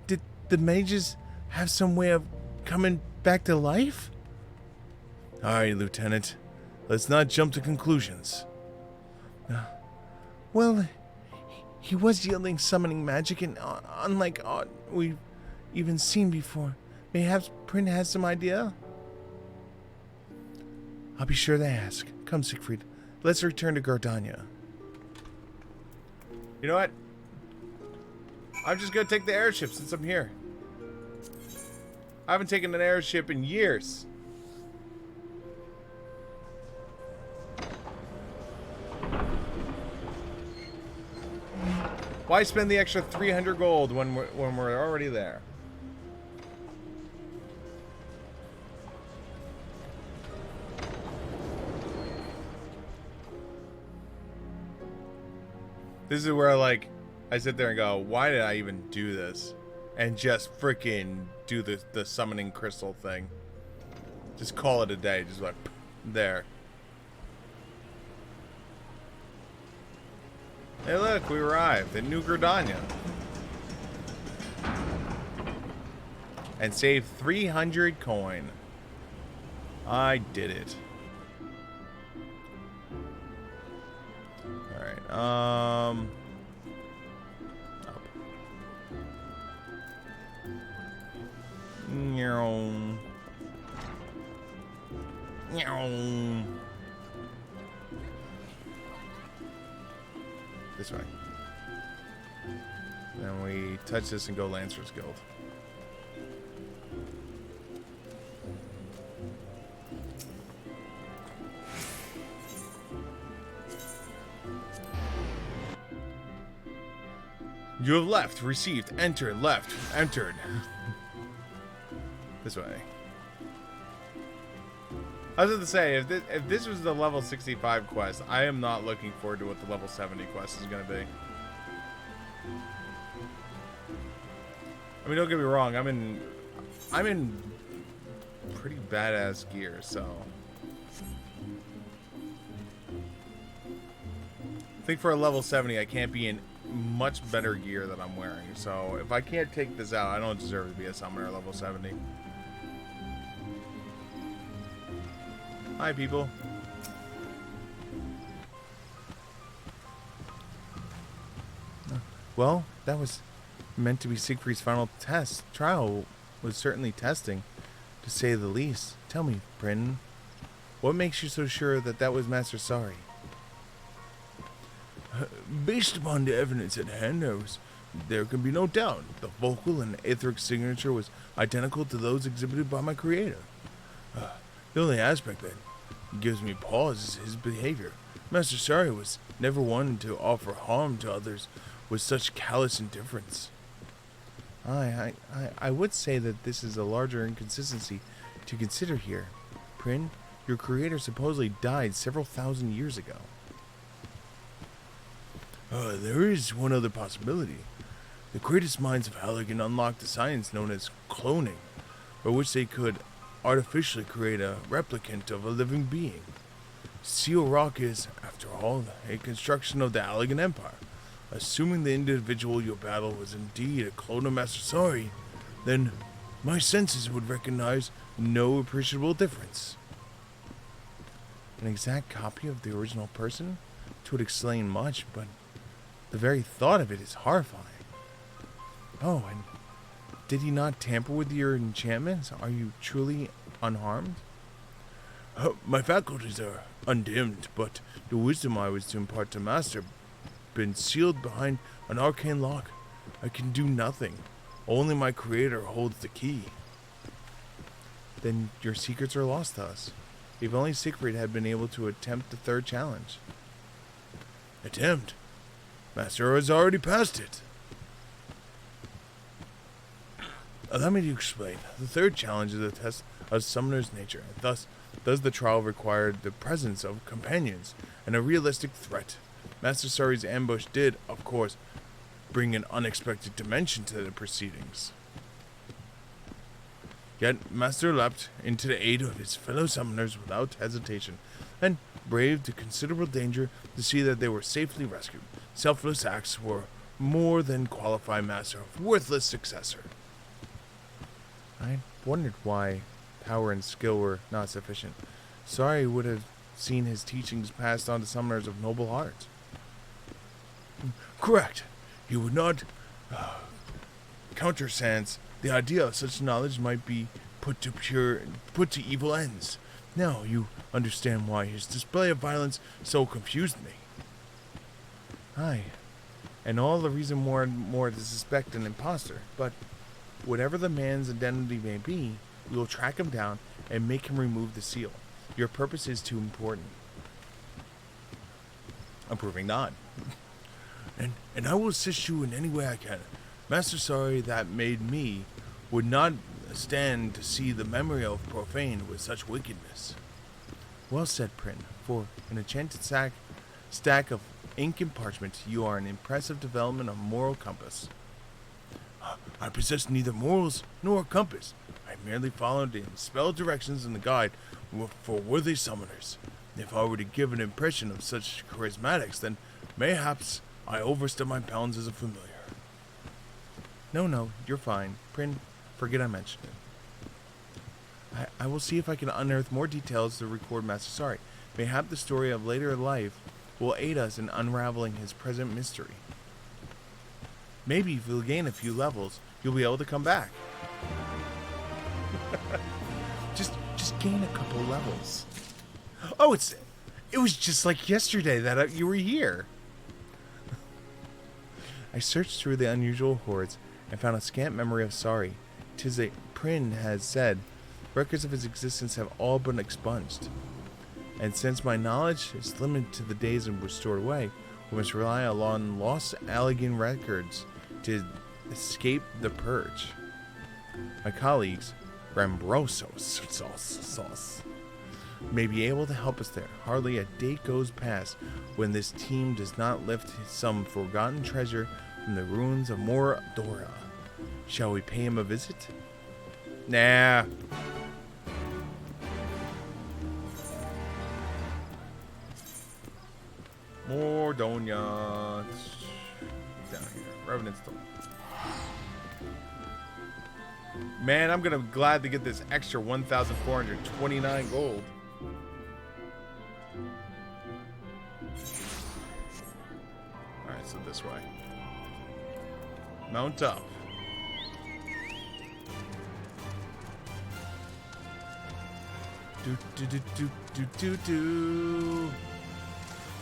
Did the mages have some way of coming back to life? Alright, Lieutenant. Let's not jump to conclusions. Well, he was yielding summoning magic, and unlike we've even seen before. Perhaps Prin has some idea? I'll be sure to ask. Come, Siegfried. Let's return to Gardania. You know what? I'm just gonna take the airship since I'm here. I haven't taken an airship in years. Why spend the extra 300 gold when we're already there? This is where, like, I sit there and go, why did I even do this? And just freaking do the summoning crystal thing. Just call it a day. Just like, there. Hey look, we arrived at New Gridania. And saved 300 coin. I did it. Alright, up. Meow. Meow. This way. Then we touch this and go Lancer's Guild. You have left, received, entered, left, entered. This way. I was going to say, if this was the level 65 quest, I am not looking forward to what the level 70 quest is going to be. I mean, don't get me wrong, I'm in pretty badass gear, so I think for a level 70, I can't be in much better gear than I'm wearing. So if I can't take this out, I don't deserve to be a summoner level 70. Hi, people. Well, that was meant to be Siegfried's final trial was certainly testing, to say the least. Tell me, Brandon, what makes you so sure that that was Master Sari? Based upon the evidence at hand, there can be no doubt. The vocal and etheric signature was identical to those exhibited by my creator. The only aspect that gives me pause is his behavior. Master Sari was never one to offer harm to others with such callous indifference. I would say that this is a larger inconsistency to consider here. Prin, your creator supposedly died several thousand years ago. There is one other possibility. The greatest minds of Halligan unlocked a science known as cloning, by which they could artificially create a replicant of a living being. Seal Rock is, after all, a construction of the Halligan Empire. Assuming the individual you battle was indeed a clone of Master Sari, then my senses would recognize no appreciable difference. An exact copy of the original person? It would explain much, but the very thought of it is horrifying. Oh, and did he not tamper with your enchantments? Are you truly unharmed? My faculties are undimmed, but the wisdom I was to impart to Master been sealed behind an arcane lock. I can do nothing. Only my creator holds the key. Then your secrets are lost to us. If only Siegfried had been able to attempt the third challenge. Attempt? Master has already passed it. Allow me to explain. The third challenge is a test of summoner's nature. Thus, does the trial require the presence of companions and a realistic threat? Master Sari's ambush did, of course, bring an unexpected dimension to the proceedings. Yet, Master leapt into the aid of his fellow summoners without hesitation, and braved a considerable danger to see that they were safely rescued. Selfless acts were more than qualify Master of worthless successor. I wondered why power and skill were not sufficient. Sorry would have seen his teachings passed on to summoners of noble hearts. Correct. He would not countersense the idea of such knowledge might be put to evil ends. Now you understand why his display of violence so confused me. Aye, and all the reason more and more to suspect an impostor. But whatever the man's identity may be, we will track him down and make him remove the seal. Your purpose is too important. Approving nod. And I will assist you in any way I can. Master Sorry that made me would not stand to see the memory of profaned with such wickedness. Well said, Prin. For an enchanted stack of ink and parchment, you are an impressive development of moral compass. I possess neither morals nor compass. I merely followed the spelled directions in the guide for worthy summoners. If I were to give an impression of such charismatics, then mayhaps I overstep my bounds as a familiar. No, you're fine. Prin, forget I mentioned it. I will see if I can unearth more details to record Master Sorry. Mayhap the story of later life will aid us in unraveling his present mystery. Maybe if you'll gain a few levels, you'll be able to come back. just gain a couple levels. Oh, it was just like yesterday that you were here. I searched through the unusual hoards and found a scant memory of Sorry. 'Tis a Prin has said, records of his existence have all been expunged. And since my knowledge is limited to the days and were stored away, we must rely on lost Allegan records to escape the purge. My colleagues, Rambrosos, may be able to help us there. Hardly a day goes past when this team does not lift some forgotten treasure from the ruins of Moradora. Shall we pay him a visit? Nah. Mordonia. Down here. Revenant's Dome. Man, I'm glad to get this extra 1,429 gold. Alright, so this way. Mount up. Do.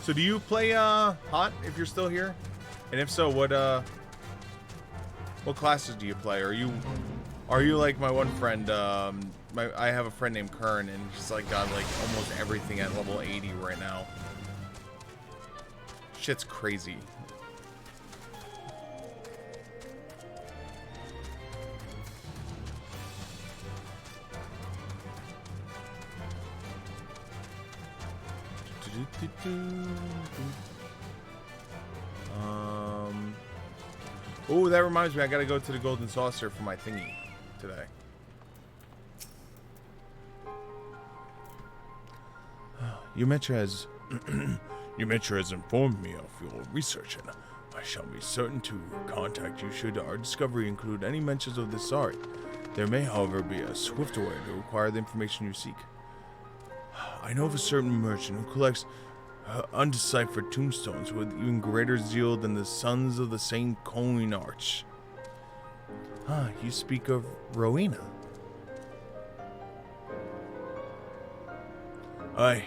So do you play Hot if you're still here? And if so, what classes do you play? Are you like my one friend? I have a friend named Kern, and he's like got like almost everything at level 80 right now. Shit's crazy. Oh, that reminds me, I gotta go to the Golden Saucer for my thingy today. Ymetra has informed me of your research, and I shall be certain to contact you should our discovery include any mentions of this Sorry. There may, however, be a swifter way to acquire the information you seek. I know of a certain merchant who collects undeciphered tombstones with even greater zeal than the sons of the St. Coin Arch. Ah, you speak of Rowena. Aye,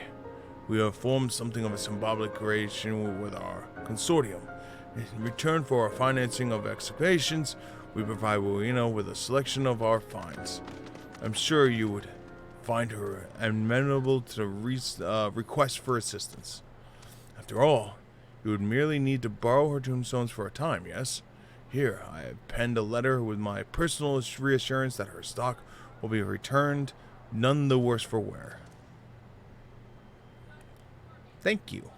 we have formed something of a symbolic relation with our consortium. In return for our financing of excavations, we provide Rowena with a selection of our finds. I'm sure you would find her amenable to the request for assistance. After all, you would merely need to borrow her tombstones for a time, yes? Here, I have penned a letter with my personal reassurance that her stock will be returned none the worse for wear. Thank you.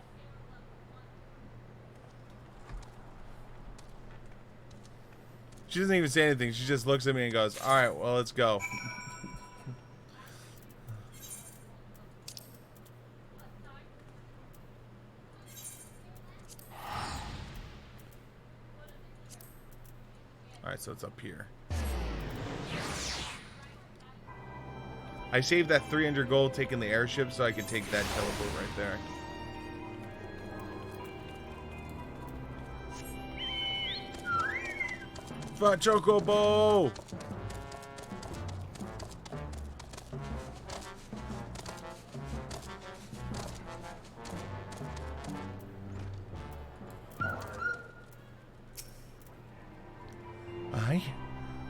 She doesn't even say anything. She just looks at me and goes, "All right, well, let's go." All right, so it's up here. I saved that 300 gold taking the airship so I could take that teleport right there. Fat Chocobo!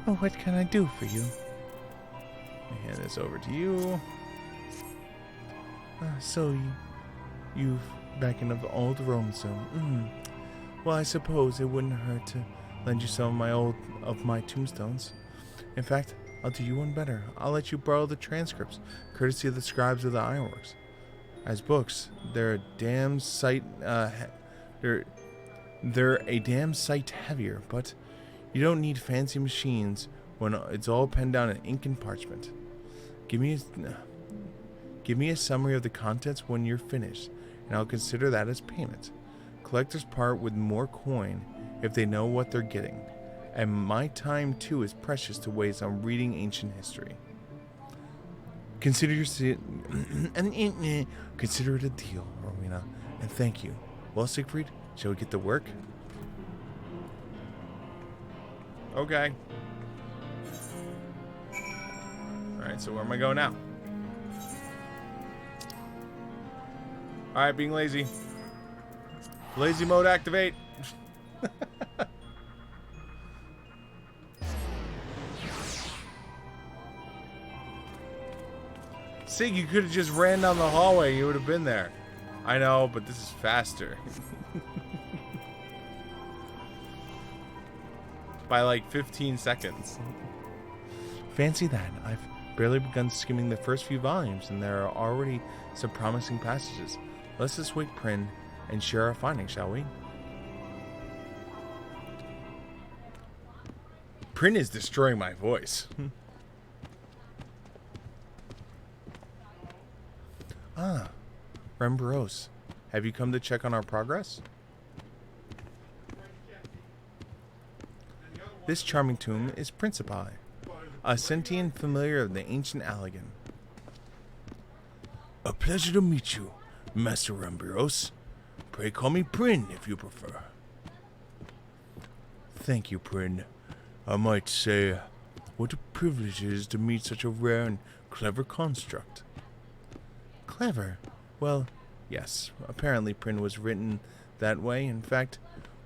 Oh, what can I do for you? Let me hand this over to you. So you've back in of the old Rome zone. Well, I suppose it wouldn't hurt to lend you some of my tombstones. In fact, I'll do you one better. I'll let you borrow the transcripts, courtesy of the scribes of the Ironworks. As books, they're a damn sight. They're a damn sight heavier, but you don't need fancy machines when it's all penned down in ink and parchment. Give me a summary of the contents when you're finished, and I'll consider that as payment. Collectors part with more coin if they know what they're getting, and my time too is precious to waste on reading ancient history. Consider consider it a deal, Rowena, and thank you. Well, Siegfried, shall we get to work? Okay. Alright, so where am I going now? Alright, being lazy. Lazy mode activate. Sig, you could have just ran down the hallway. You would have been there. I know, but this is faster. By like 15 seconds. Fancy that. I've barely begun skimming the first few volumes, and there are already some promising passages. Let's just wake Prin and share our findings, shall we? Prin is destroying my voice. Rembros, have you come to check on our progress? This charming tomb is Principi, a sentient familiar of the ancient Allegan. A pleasure to meet you, Master Rembros. Pray call me Prin if you prefer. Thank you, Prin. I might say, what a privilege it is to meet such a rare and clever construct. Clever? Well, yes. Apparently Prin was written that way. In fact,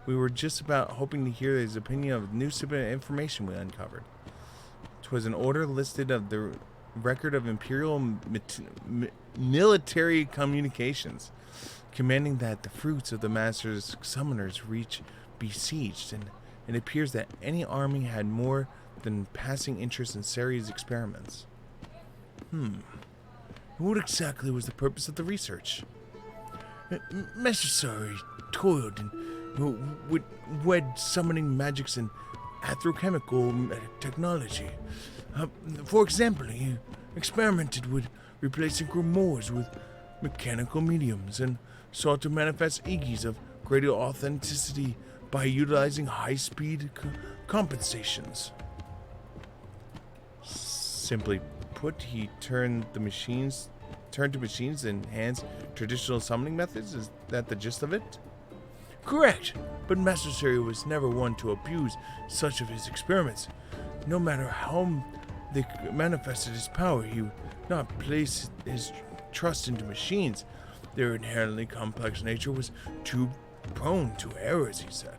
we were just about hoping to hear his opinion of new information we uncovered. 'Twas an order listed of the record of Imperial military communications, commanding that the fruits of the Master's summoners reach besieged, and it appears that any army had more than passing interest in Ceri's experiments. What exactly was the purpose of the research? Master Ceri toiled with wed summoning magics and agrochemical technology. For example, he experimented with replacing grimoires with mechanical mediums and sought to manifest Iggy's of greater authenticity by utilizing high-speed compensations. Simply put, he turned to machines and enhanced traditional summoning methods? Is that the gist of it? Correct, but Master Ceri was never one to abuse such of his experiments. No matter how they manifested his power, he would not place his trust into machines. Their inherently complex nature was too prone to errors, he said.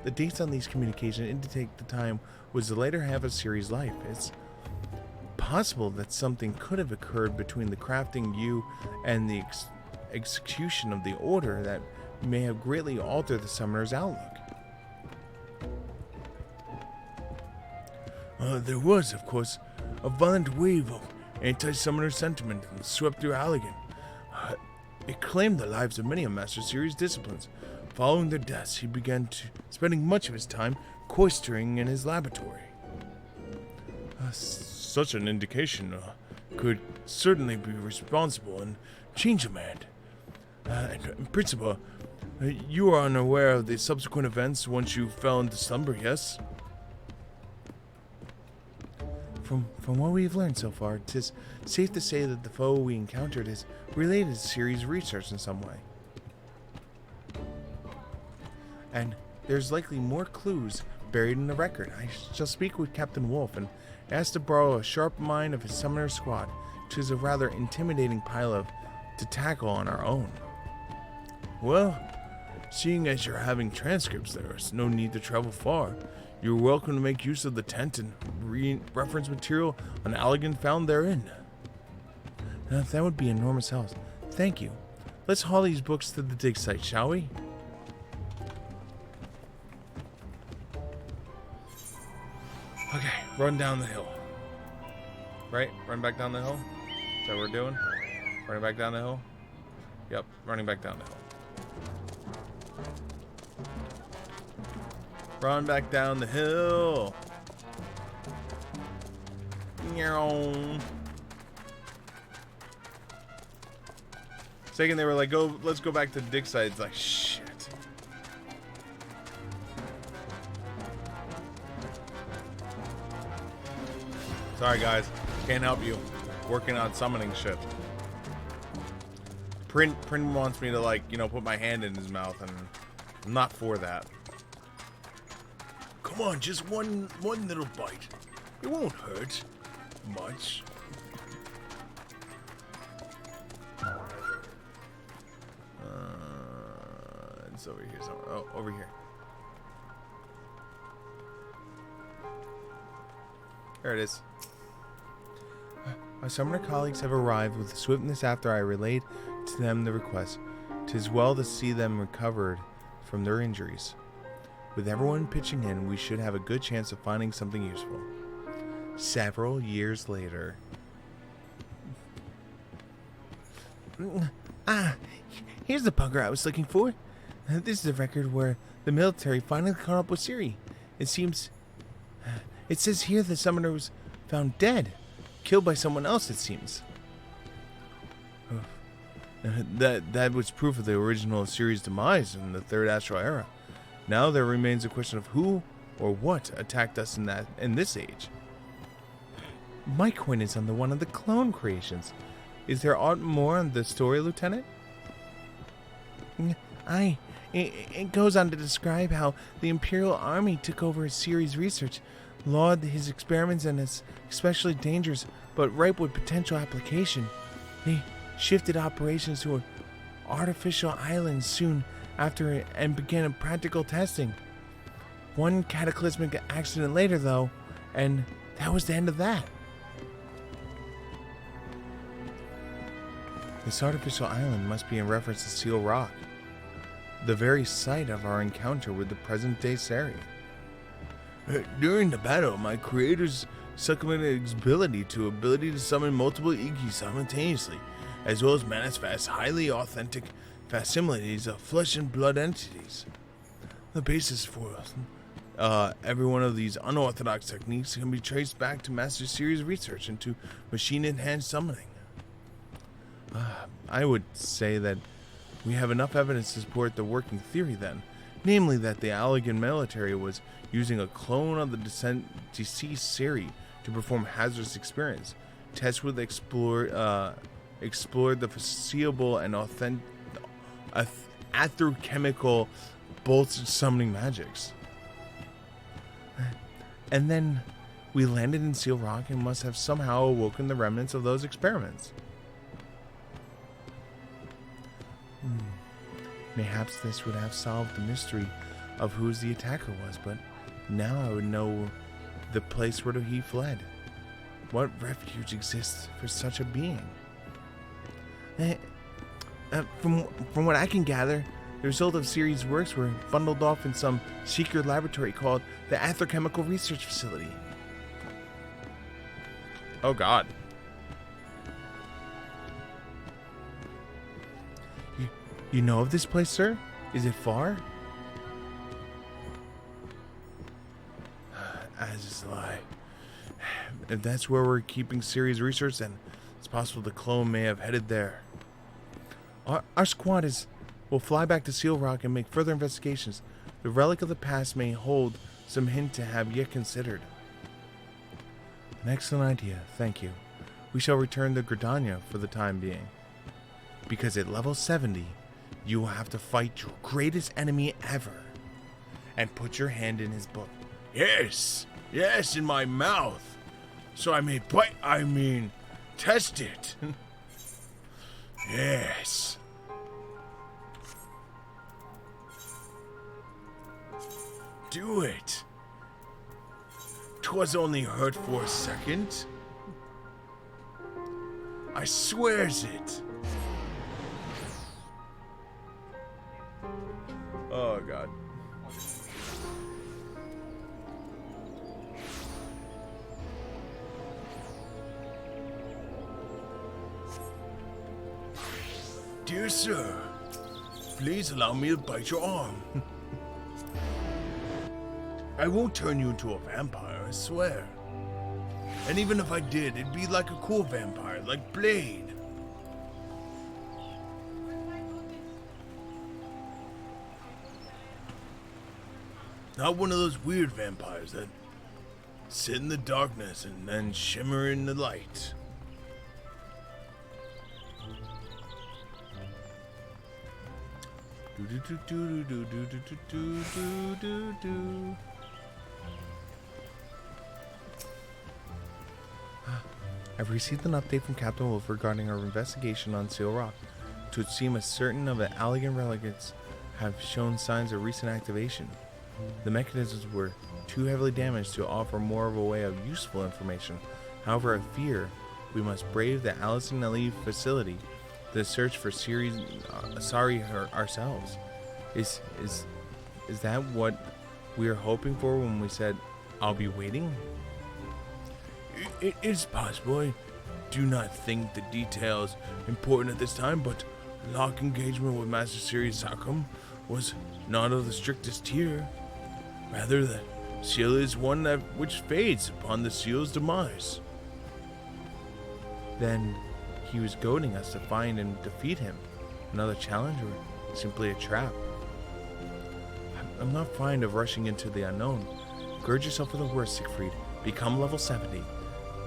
The dates on these communications indicate the time was the later half of Ceri's life. It's possible that something could have occurred between the crafting you and the execution of the order that may have greatly altered the summoner's outlook. There was, of course, a violent wave of anti-summoner sentiment that swept through Allegan. It claimed the lives of many of Master Ceri's disciplines. Following their deaths, he began spending much of his time cloistering in his laboratory. Such an indication Could certainly be responsible and change a man. In principle, you are unaware of the subsequent events once you fell into slumber, yes? From what we've learned so far, it is safe to say that the foe we encountered is related to Ceres research in some way. And there's likely more clues buried in the record. I shall speak with Captain Wolf and ask to borrow a sharp mind of his summoner squad, which is a rather intimidating pile to tackle on our own. Well, seeing as you're having transcripts, there's no need to travel far. You're welcome to make use of the tent and reference material on Allagan found therein. That would be enormous help. Thank you. Let's haul these books to the dig site, shall we? Okay, run down the hill. Right? Run back down the hill? Is that what we're doing? Running back down the hill? Yep, running back down the hill. Run back down the hill. Second, they were like, let's go back to the dig site. It's like, shit. Sorry, guys. Can't help you. Working on summoning shit. Print wants me to, like, you know, put my hand in his mouth, and I'm not for that. Come on, just one little bite. It won't hurt much. It's over here somewhere. Oh, over here. There it is. Our summoner colleagues have arrived with swiftness after I relayed to them the request. 'Tis well to see them recovered from their injuries. With everyone pitching in, we should have a good chance of finding something useful. Several years later. Here's the bugger I was looking for. This is the record where the military finally caught up with Siri. It says here the summoner was found dead. Killed by someone else, it seems. That was proof of the original Ceres' demise in the Third Astral Era. Now there remains a question of who or what attacked us in this age. My coin is on the one of the clone creations. Is there aught more on the story, Lieutenant? It goes on to describe how the Imperial Army took over Ceres' research, lauded his experiments and as especially dangerous but ripe with potential application. They shifted operations to an artificial island soon after and began practical testing. One cataclysmic accident later, though, and that was the end of that. This artificial island must be in reference to Seal Rock, the very site of our encounter with the present-day Sari. During the battle, my creators supplemented its ability to summon multiple Iggy simultaneously, as well as manifest highly authentic facsimiles of flesh and blood entities. The basis for every one of these unorthodox techniques can be traced back to Master Ceres' research into machine-enhanced summoning. I would say that we have enough evidence to support the working theory then, namely that the Allagan military was using a clone of the deceased Siri to perform hazardous experiments, tests with explored the foreseeable and authentic atherochemical bolts summoning magics. And then we landed in Seal Rock and must have somehow awoken the remnants of those experiments. Mayhaps this would have solved the mystery of who the attacker was, but now I would know the place where he fled. What refuge exists for such a being? From what I can gather, the result of Ceres' works were bundled off in some secret laboratory called the Atherochemical Research Facility. Oh, God. You know of this place, sir? Is it far? As is lie. If that's where we're keeping Ceres' research, then it's possible the clone may have headed there. Our squad will fly back to Seal Rock and make further investigations. The relic of the past may hold some hint to have yet considered. An excellent idea, thank you. We shall return to Gridania for the time being. Because at level 70, you will have to fight your greatest enemy ever. And put your hand in his book. Yes, in my mouth. So I may test it. Yes. Do it. 'Twas only hurt for a second. I swears it. Oh, God. Dear sir, please allow me to bite your arm. I won't turn you into a vampire, I swear. And even if I did, it'd be like a cool vampire, like Blade. Not one of those weird vampires that sit in the darkness and then shimmer in the light. I've received an update from Captain Wolf regarding our investigation on Seal Rock. It would seem a certain of the Allagan relics have shown signs of recent activation. The mechanisms were too heavily damaged to offer more of a way of useful information. However, I fear we must brave the Allison Ali facility to search for Sari ourselves. Is that what we were hoping for when we said, "I'll be waiting"? It's possible. I do not think the details important at this time, but lock engagement with Master Sirius Sakum was not of the strictest tier. Rather, the seal is one which fades upon the seal's demise. Then he was goading us to find and defeat him. Another challenge, or simply a trap? I'm not fond of rushing into the unknown. Gird yourself for the worst, Siegfried. Become level 70,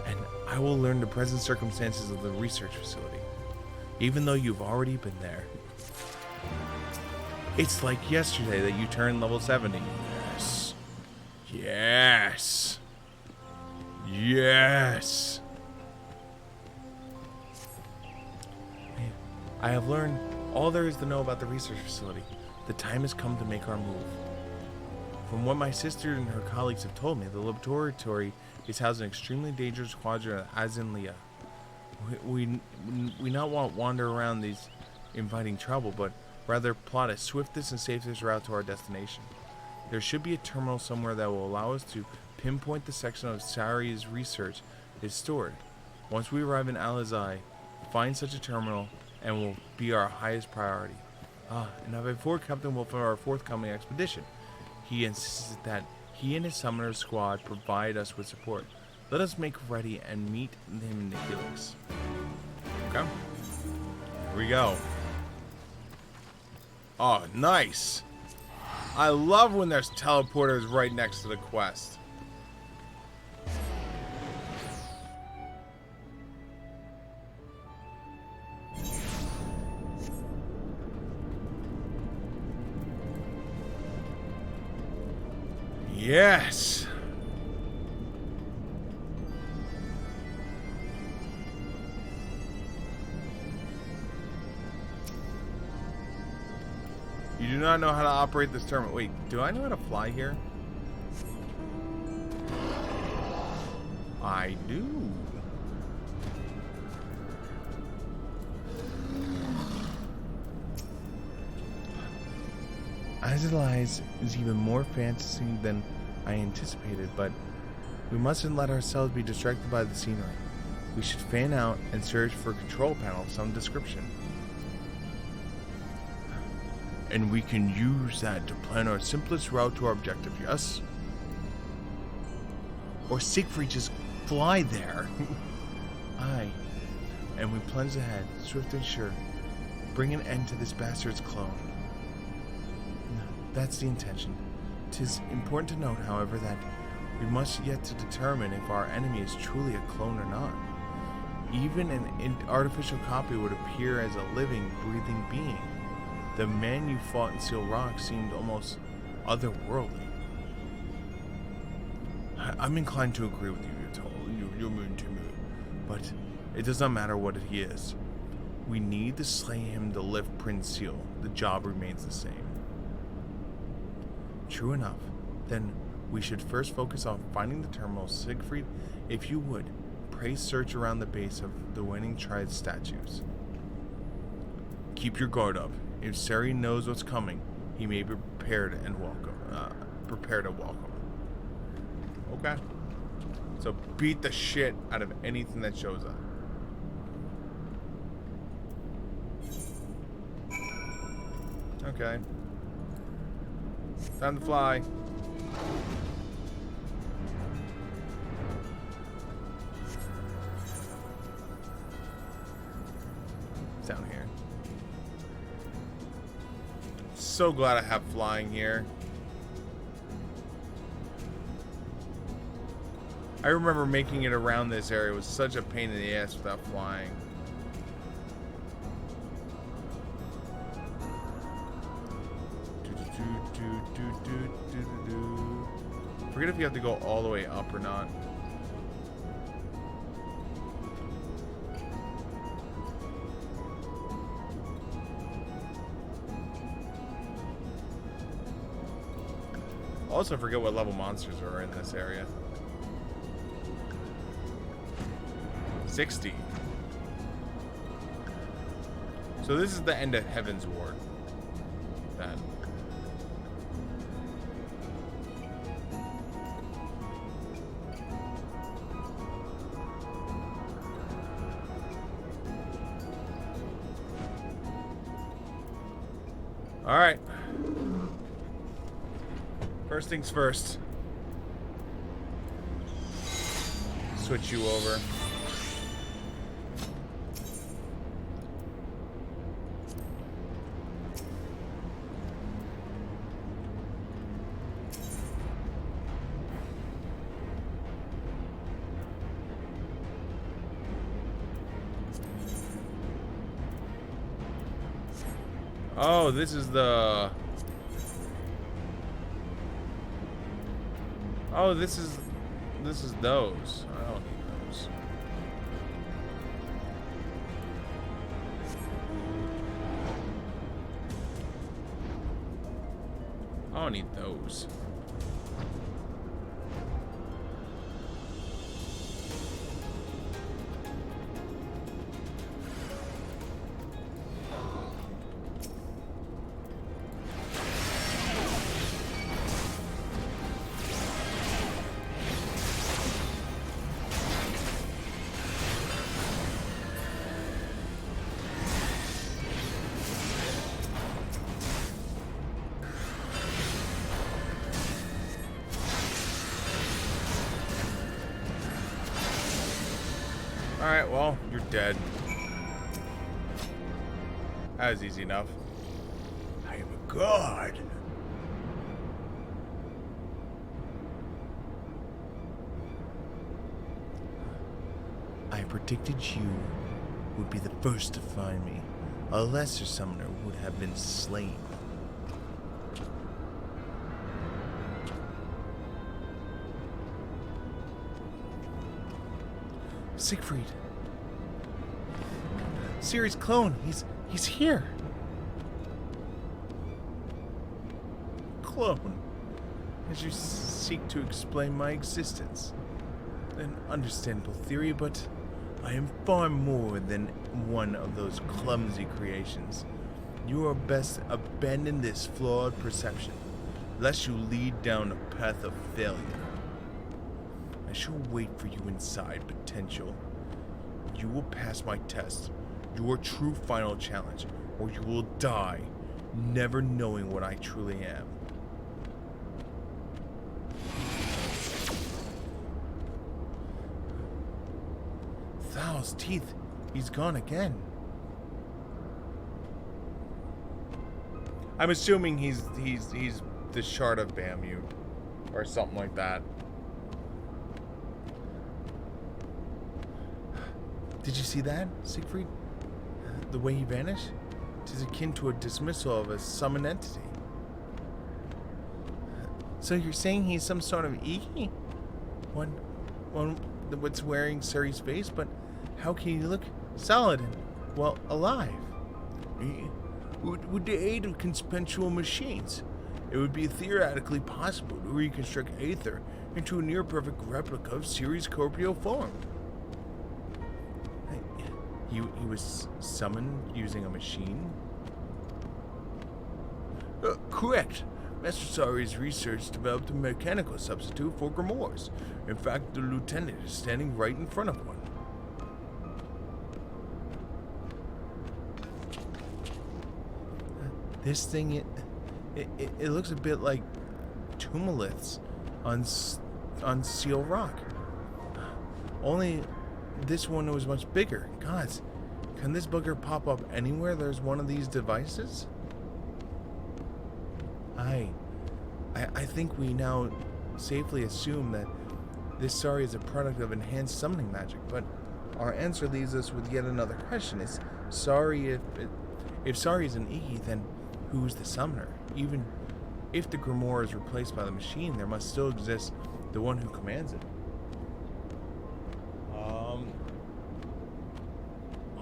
and I will learn the present circumstances of the research facility, even though you've already been there. It's like yesterday that you turned level 70. Yes. I have learned all there is to know about the research facility. The time has come to make our move. From what my sister and her colleagues have told me, the laboratory is housed in an extremely dangerous quadrant of Azenlia. We not want to wander around these inviting trouble, but rather plot a swiftest and safest route to our destination. There should be a terminal somewhere that will allow us to pinpoint the section of Sari's research is stored. Once we arrive in Alizai, find such a terminal and will be our highest priority. And I've informed Captain Wolf of our forthcoming expedition. He insisted that he and his summoner squad provide us with support. Let us make ready and meet him in the Helix. Okay. Here we go. Oh, nice. I love when there's teleporters right next to the quest. Yes. You do not know how to operate this terminal. Wait, do I know how to fly here? I do. As it lies is even more fantasy than I anticipated, but we mustn't let ourselves be distracted by the scenery. We should fan out and search for a control panel of some description. And we can use that to plan our simplest route to our objective, yes? Or Siegfried just fly there. Aye. And we plunge ahead, swift and sure. Bring an end to this bastard's clone. That's the intention. 'Tis important to note, however, that We must yet to determine if our enemy is truly a clone or not. Even an artificial copy would appear as a living, breathing being. The man you fought in Seal Rock seemed almost otherworldly. I'm inclined to agree with you, you're mean to me, but it does not matter what he is. We need to slay him to lift Prince Seal. The job remains the same. True enough. Then we should first focus on finding the terminal. Siegfried, if you would, pray search around the base of the Winning Triad statues. Keep your guard up. If Sari knows what's coming, he may be prepared and welcome. Okay. So beat the shit out of anything that shows up. Okay. Time to fly. It's down here. So glad I have flying here. I remember making it around this area was such a pain in the ass without flying. Forget if you have to go all the way up or not. Also forget what level monsters are in this area. 60. So this is the end of Heaven's Ward. That. All right. First things first. Switch you over. Oh, this is the... Oh, this is those. I don't need those. I don't need those. Alright, well, you're dead. That was easy enough. I am a god. I predicted you would be the first to find me. A lesser summoner would have been slain. Siegfried. Ciri's clone. He's here. Clone. As you seek to explain my existence. An understandable theory, but I am far more than one of those clumsy creations. You are best abandon this flawed perception, lest you lead down a path of failure. I shall wait for you inside, potential. You will pass my test, your true final challenge, or you will die, never knowing what I truly am. Thal's teeth. He's gone again. I'm assuming he's the Shard of Bamut, or something like that. Did you see that, Siegfried? The way he vanished? It is akin to a dismissal of a summoned entity. So you're saying he's some sort of Iggy? One what's wearing Suri's face, but how can he look solid and, well, alive? With the aid of consensual machines, it would be theoretically possible to reconstruct Aether into a near-perfect replica of Siri's corporeal form. He was summoned using a machine? Correct. Master Sari's research developed a mechanical substitute for grimoires. In fact, the lieutenant is standing right in front of one. This thing, it looks a bit like tumuliths on Seal Rock. Only this one was much bigger. Gods, can this bugger pop up anywhere there's one of these devices? I think we now safely assume that this Sari is a product of enhanced summoning magic, but our answer leaves us with yet another question. Is Sari, if Sari is an Iggy, then who's the summoner? Even if the grimoire is replaced by the machine, there must still exist the one who commands it.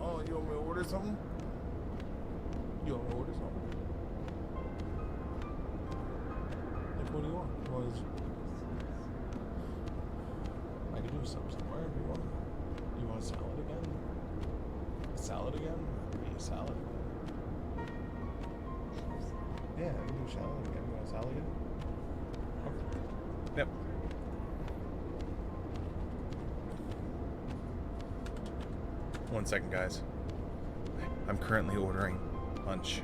Oh, you want me to order something? You want me to order something? Like, what do you want? I could do something somewhere if you want. You want a salad again? A salad again? Maybe a salad? Yeah, I can do a salad again. You want a salad again? Okay. Yep. One second, guys. I'm currently ordering lunch.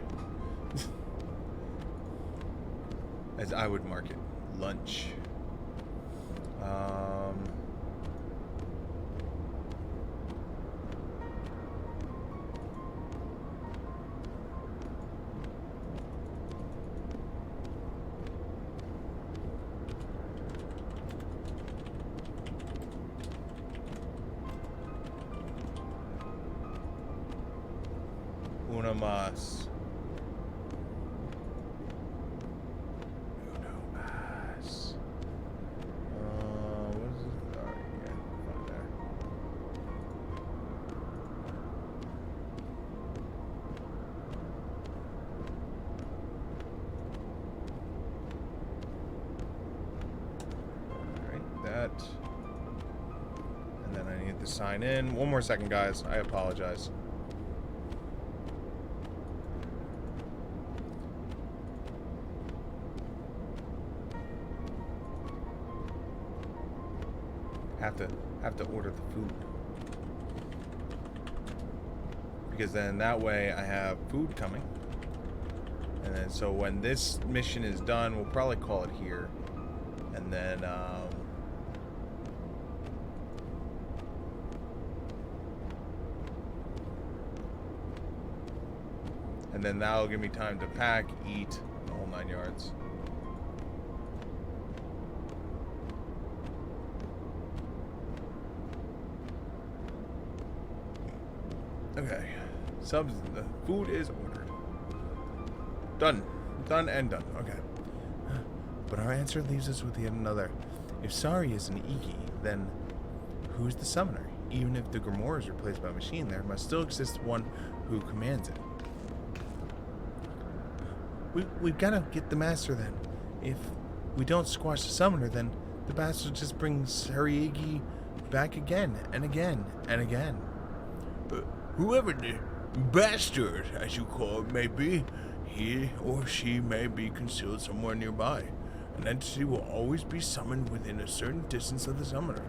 As I would mark it, lunch. Uno más. Uno más. What is it? Alright, yeah, find there. Alright, that. And then I need to sign in. One more second, guys. I apologize. Have to order the food, because then that way I have food coming, and then so when this mission is done, we'll probably call it here, and then that'll give me time to pack, eat, the whole 9 yards. Okay, subs, the food is ordered. Done. Done and done. Okay. But our answer leaves us with yet another. If Sari is an Iggy, then who's the summoner? Even if the grimoire is replaced by a machine, there must still exist one who commands it. We've got to get the master then. If we don't squash the summoner, then the bastard just brings Sari Iggy back again and again and again. Whoever the bastard, as you call it, may be, he or she may be concealed somewhere nearby. An entity will always be summoned within a certain distance of the summoner.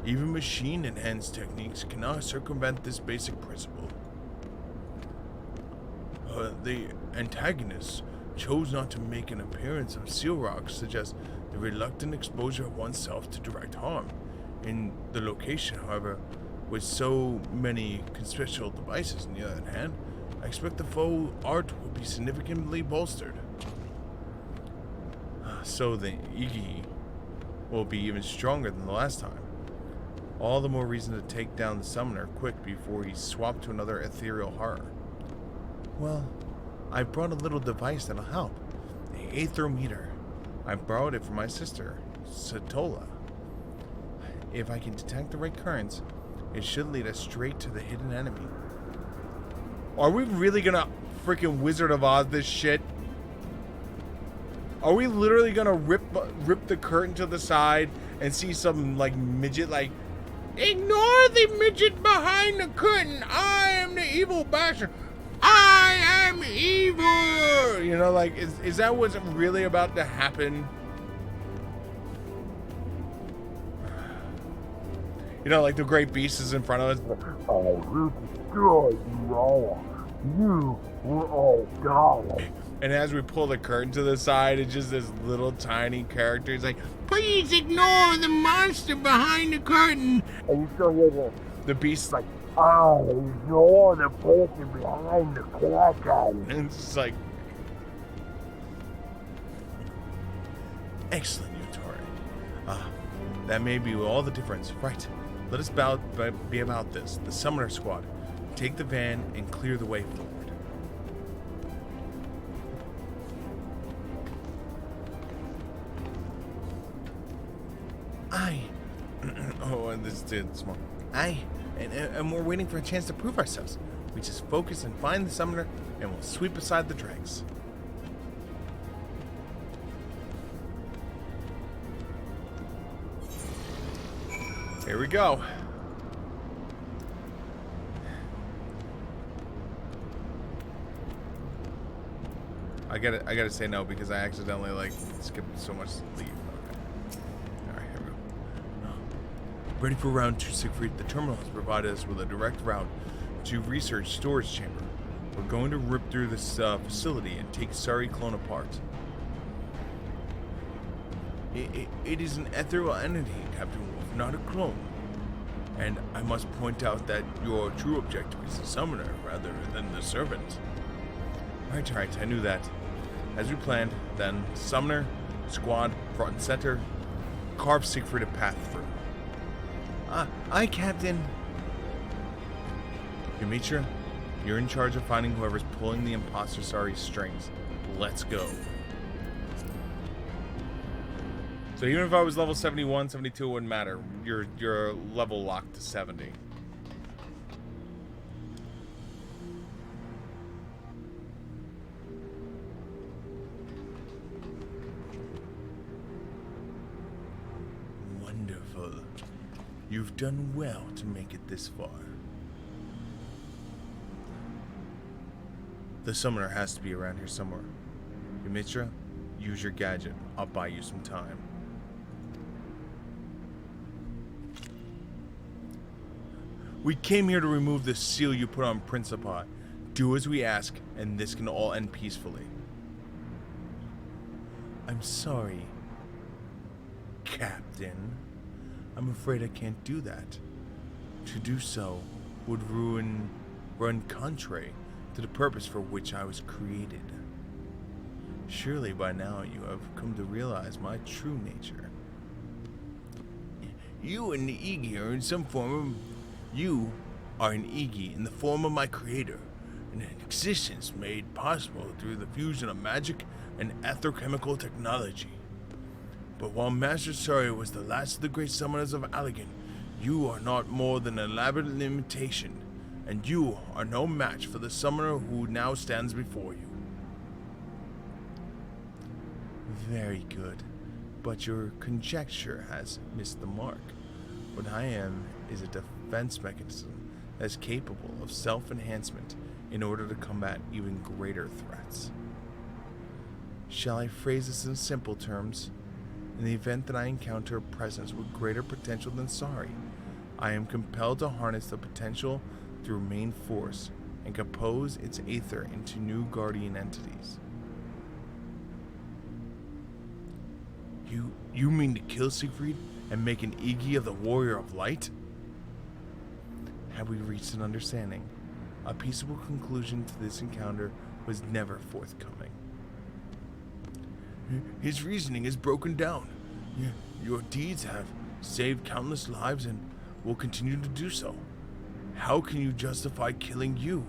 Even machine-enhanced techniques cannot circumvent this basic principle. The antagonist chose not to make an appearance of Seal Rock suggests the reluctant exposure of oneself to direct harm. In the location, however, with so many conspicuous devices on the other hand, I expect the faux art will be significantly bolstered. So the Iggy will be even stronger than the last time. All the more reason to take down the summoner quick before he's swapped to another ethereal horror. Well, I brought a little device that'll help. The aetherometer. I borrowed it from my sister, Satola. If I can detect the right currents, it should lead us straight to the hidden enemy. Are we really gonna freaking Wizard of Oz this shit? Are we literally gonna rip the curtain to the side and see some like midget like, ignore the midget behind the curtain. I am the evil bastard. I am evil. You know, like, is that what's really about to happen? You know, like the great beast is in front of us. Oh, you destroyed you all. You will all die. And as we pull the curtain to the side, it's just this little tiny character. He's like, please ignore the monster behind the curtain. And you still hear the beast like, oh, you're the person behind the curtain. And it's just like, excellent, Yutori. That may be all the difference. Right. Let us be about this. The Summoner Squad. Take the van and clear the way forward. Oh, and this dude's small. And we're waiting for a chance to prove ourselves. We just focus and find the summoner, and we'll sweep aside the dregs. Here we go. I gotta say no because I accidentally like skipped so much leave. Okay. Alright, here we go. Ready for round 2, Siegfried. The terminal has provided us with a direct route to research storage chamber. We're going to rip through this facility and take Sari clone apart. It is an ethereal entity, Captain Wolf, not a clone. And I must point out that your true objective is the summoner rather than the servant. Right, I knew that. As we planned, then, summoner, squad, front and center, carve Siegfried a path through. Aye, Captain. Demetra, you're in charge of finding whoever's pulling the imposter Sari's strings. Let's go. So even if I was level 71, 72, it wouldn't matter. You're level locked to 70. Wonderful. You've done well to make it this far. The summoner has to be around here somewhere. Demetra, use your gadget. I'll buy you some time. We came here to remove the seal you put on Principi. Do as we ask, and this can all end peacefully. I'm sorry, Captain. I'm afraid I can't do that. To do so would run contrary to the purpose for which I was created. Surely by now you have come to realize my true nature. You and the Iggy are in some form of... You are an Iggy in the form of my creator, an existence made possible through the fusion of magic and electrochemical technology. But while Master Sari was the last of the great summoners of Allagan, you are not more than an elaborate limitation, and you are no match for the summoner who now stands before you. Very good, but your conjecture has missed the mark. What I am is a defense mechanism that is capable of self-enhancement in order to combat even greater threats. Shall I phrase this in simple terms? In the event that I encounter a presence with greater potential than Sari, I am compelled to harness the potential through main force and compose its aether into new guardian entities. You mean to kill Siegfried and make an Iggy of the Warrior of Light? Had we reached an understanding, a peaceable conclusion to this encounter was never forthcoming. His reasoning is broken down. Your deeds have saved countless lives, and will continue to do so. How can you justify killing you,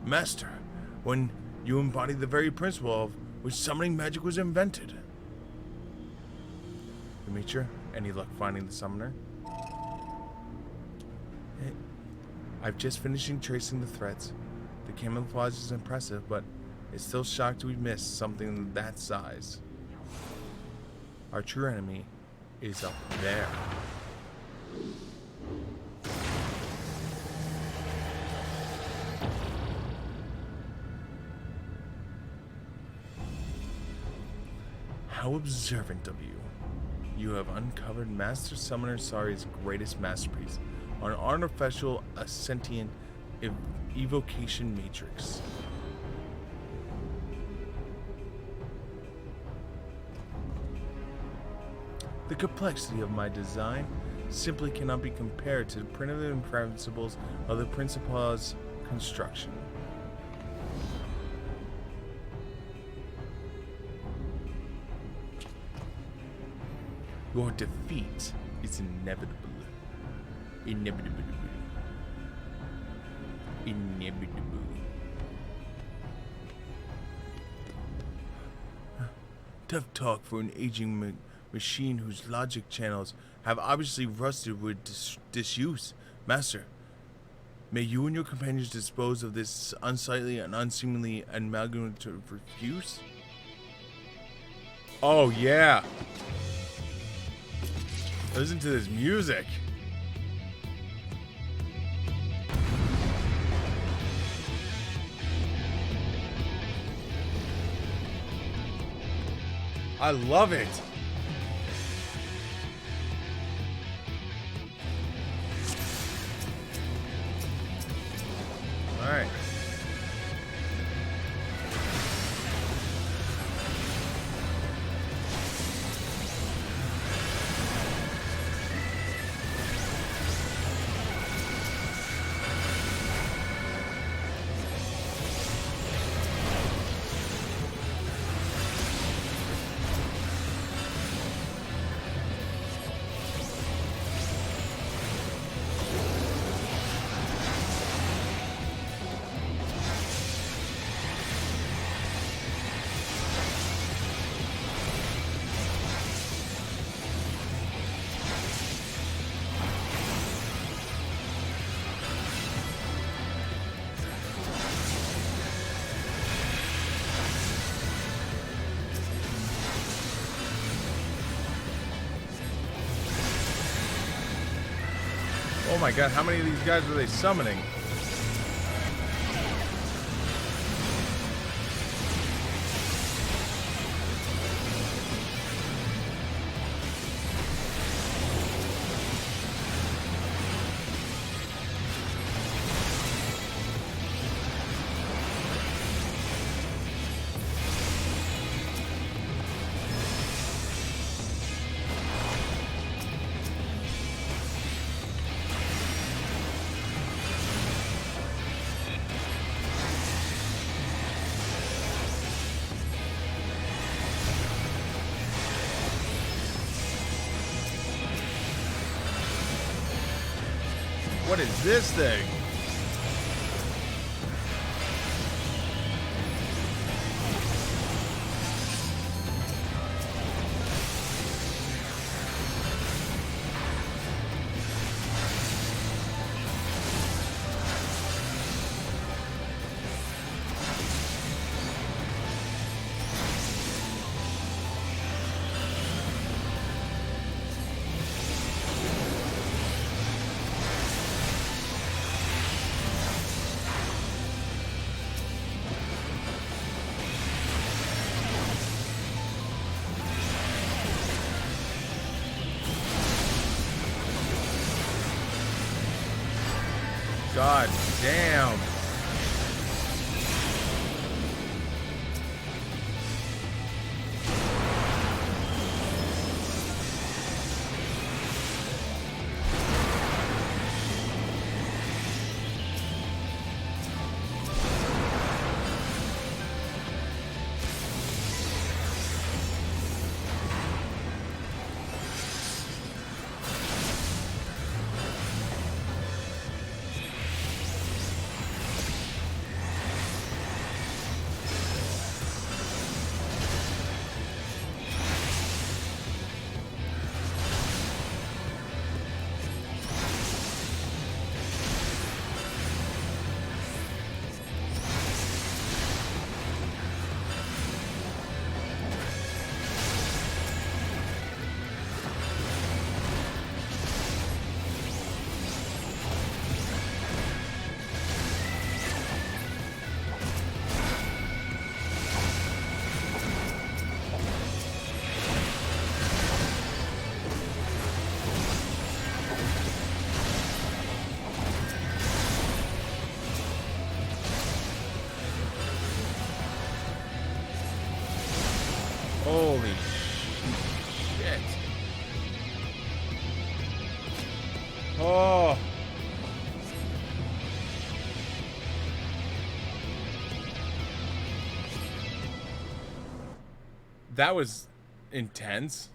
Master, when you embody the very principle of which summoning magic was invented? Demetra, any luck finding the summoner? I've just finished tracing the threads. The camouflage is impressive, but it's still shocked we missed something that size. Our true enemy is up there. How observant of you. You have uncovered Master Summoner Sari's greatest masterpiece, an artificial Ascentian evocation matrix. The complexity of my design simply cannot be compared to the primitive principles of the Principal's construction. Your defeat is inevitable. Inevitable. Tough talk for an aging machine whose logic channels have obviously rusted with disuse. Master, may you and your companions dispose of this unsightly and unseemly amalgamative refuse? Oh, yeah. Listen to this music. I love it. All right. Oh my god, how many of these guys were they summoning? What is this thing? God damn. That was intense.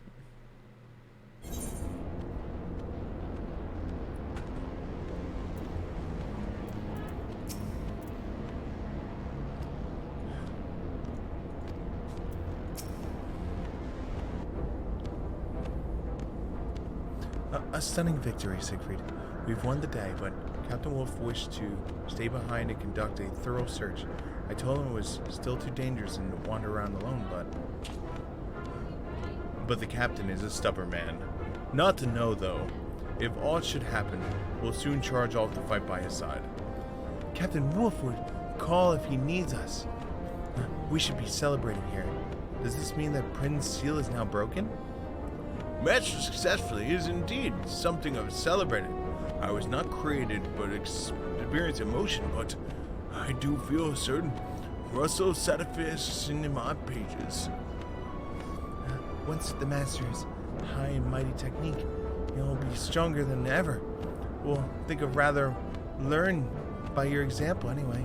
A stunning victory, Siegfried. We've won the day, but Captain Wolf wished to stay behind and conduct a thorough search. I told him it was still too dangerous and to wander around alone, but the captain is a stubborn man. Not to know, though. If aught should happen, we'll soon charge off to fight by his side. Captain Wolf would call if he needs us. We should be celebrating here. Does this mean that Prin's seal is now broken? Master successfully is indeed something of celebrating. I was not created but experience emotion, but I do feel a certain rustle of satisfaction in my pages. Once the master's high and mighty technique, you'll be stronger than ever. We'll think of rather learn by your example anyway,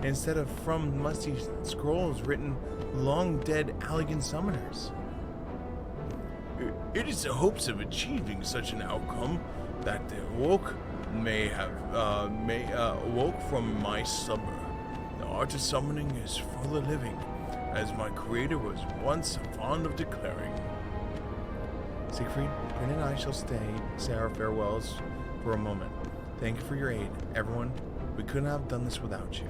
instead of from musty scrolls written long dead Allegan summoners. It is the hopes of achieving such an outcome that the awoke awoke from my slumber. The art of summoning is for the living, as my creator was once fond of declaring. Siegfried, Prin and I shall say our farewells for a moment. Thank you for your aid, everyone. We couldn't have done this without you.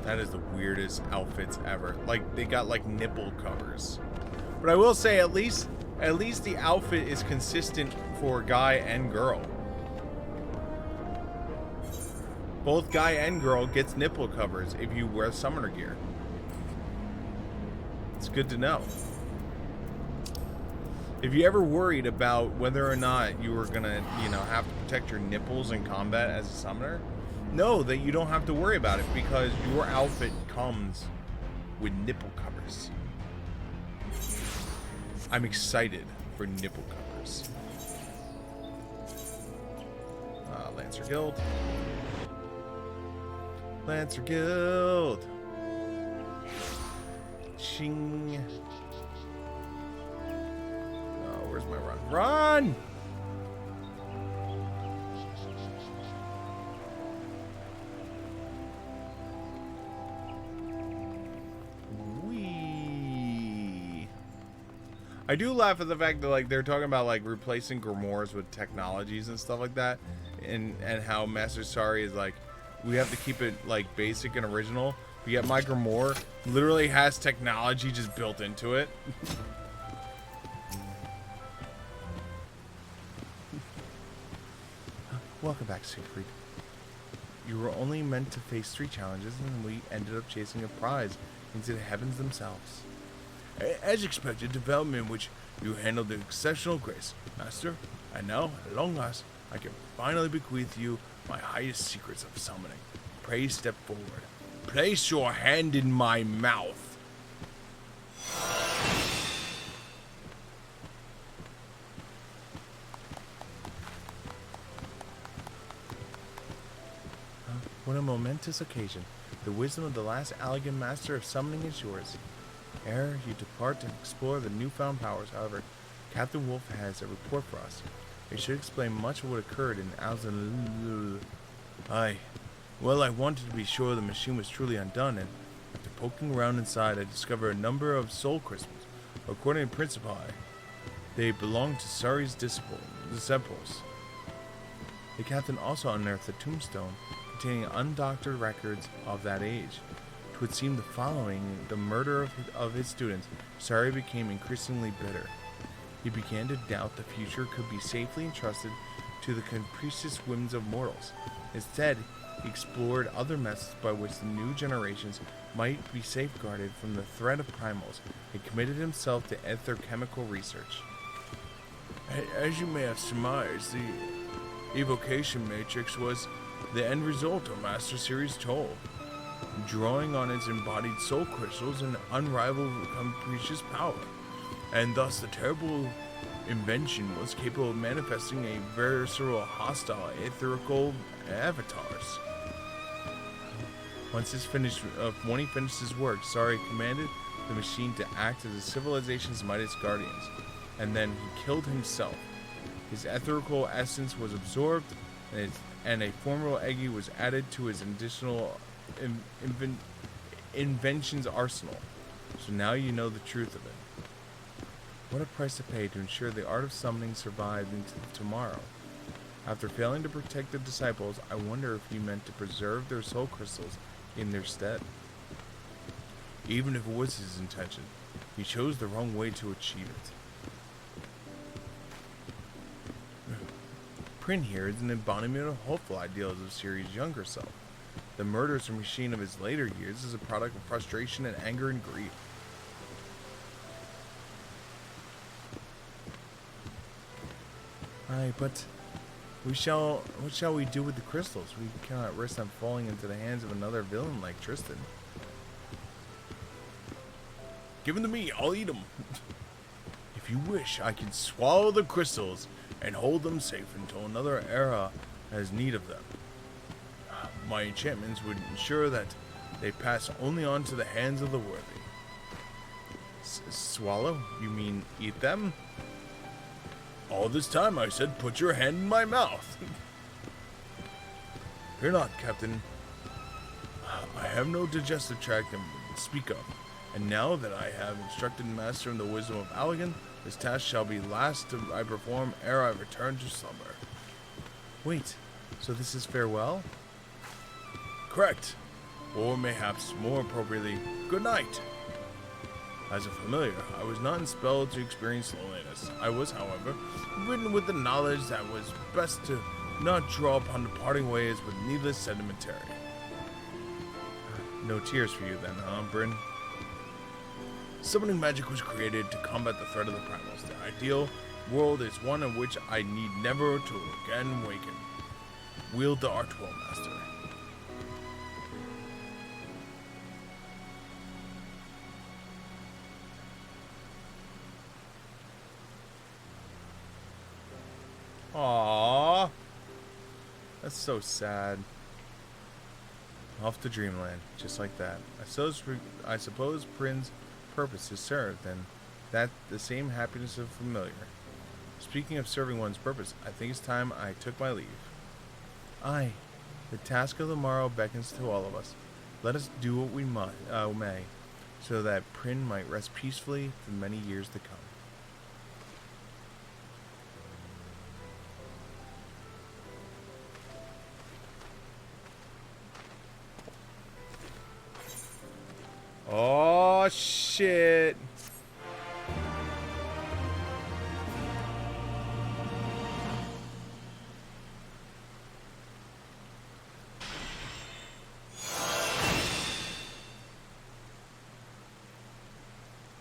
That is the weirdest outfits ever. Like, they got like nipple covers. But I will say, at least the outfit is consistent for guy and girl. Both guy and girl gets nipple covers if you wear summoner gear. It's good to know. If you ever worried about whether or not you were gonna, have to protect your nipples in combat as a summoner, know that you don't have to worry about it because your outfit comes with nipple covers. I'm excited for nipple covers. Lancer Guild. Lancer Guild. Ching. Oh, where's my run? Run! I do laugh at the fact that they're talking about replacing grimoires with technologies and stuff like that, and how Master Sari is we have to keep it basic and original. But yet my grimoire literally has technology just built into it. Welcome back, Siegfried. You were only meant to face 3 challenges, and we ended up chasing a prize into the heavens themselves. As expected, development which you handled with exceptional grace, Master. And now, at long last, I can finally bequeath you my highest secrets of summoning. Pray step forward. Place your hand in my mouth. What a momentous occasion. The wisdom of the last Allegan Master of Summoning is yours. Ere you depart to explore the newfound powers, however, Captain Wolf has a report for us. It should explain much of what occurred in Alzan. Aye. Well, I wanted to be sure the machine was truly undone, and after poking around inside, I discovered a number of soul crystals. According to Principi, they belong to Sari's disciples. The captain also unearthed a tombstone containing undoctored records of that age. It would seem that following the murder of his students, Sari became increasingly bitter. He began to doubt the future could be safely entrusted to the capricious whims of mortals. Instead, he explored other methods by which the new generations might be safeguarded from the threat of primals, and committed himself to ether-chemical research. As you may have surmised, the evocation matrix was the end result of Master Series Toll. Drawing on its embodied soul crystals and unrivaled capricious power, and thus the terrible invention was capable of manifesting a versatile hostile etherical avatars. When he finished his work, Sari commanded the machine to act as the civilization's mightiest guardians, and then he killed himself. His etherical essence was absorbed, and a formidable Eggy was added to his additional inventions arsenal. So now you know the truth of it. What a price to pay to ensure the art of summoning survived into tomorrow. After failing to protect the disciples, I wonder if he meant to preserve their soul crystals in their stead. Even if it was his intention, he chose the wrong way to achieve it. Prin here is an embodiment of hopeful ideals of Ciri's younger self. The murderous machine of his later years is a product of frustration and anger and grief. Aye, but what shall we do with the crystals? We cannot risk them falling into the hands of another villain like Tristan. Give them to me, I'll eat them. If you wish, I can swallow the crystals and hold them safe until another era has need of them. My enchantments would ensure that they pass only on to the hands of the worthy. Swallow? You mean eat them? All this time I said put your hand in my mouth. Fear not, Captain. I have no digestive tract to speak of, and now that I have instructed Master in the wisdom of Allagan, this task shall be last I perform ere I return to slumber. Wait, so this is farewell? Correct. Or mayhaps more appropriately, good night. As a familiar, I was not impelled to experience loneliness. I was, however, ridden with the knowledge that it was best to not draw upon the parting ways with needless sentimentality. No tears for you then, huh, Bryn? Summoning magic was created to combat the threat of the primals. The ideal world is one in which I need never to again waken. Wield the art well, Master. Aww. That's so sad. Off to dreamland, just like that. I suppose Prin's purpose is served, and that the same happiness of familiar. Speaking of serving one's purpose, I think it's time I took my leave. Aye, the task of the morrow beckons to all of us. Let us do what we may, so that Prin might rest peacefully for many years to come. Oh, shit.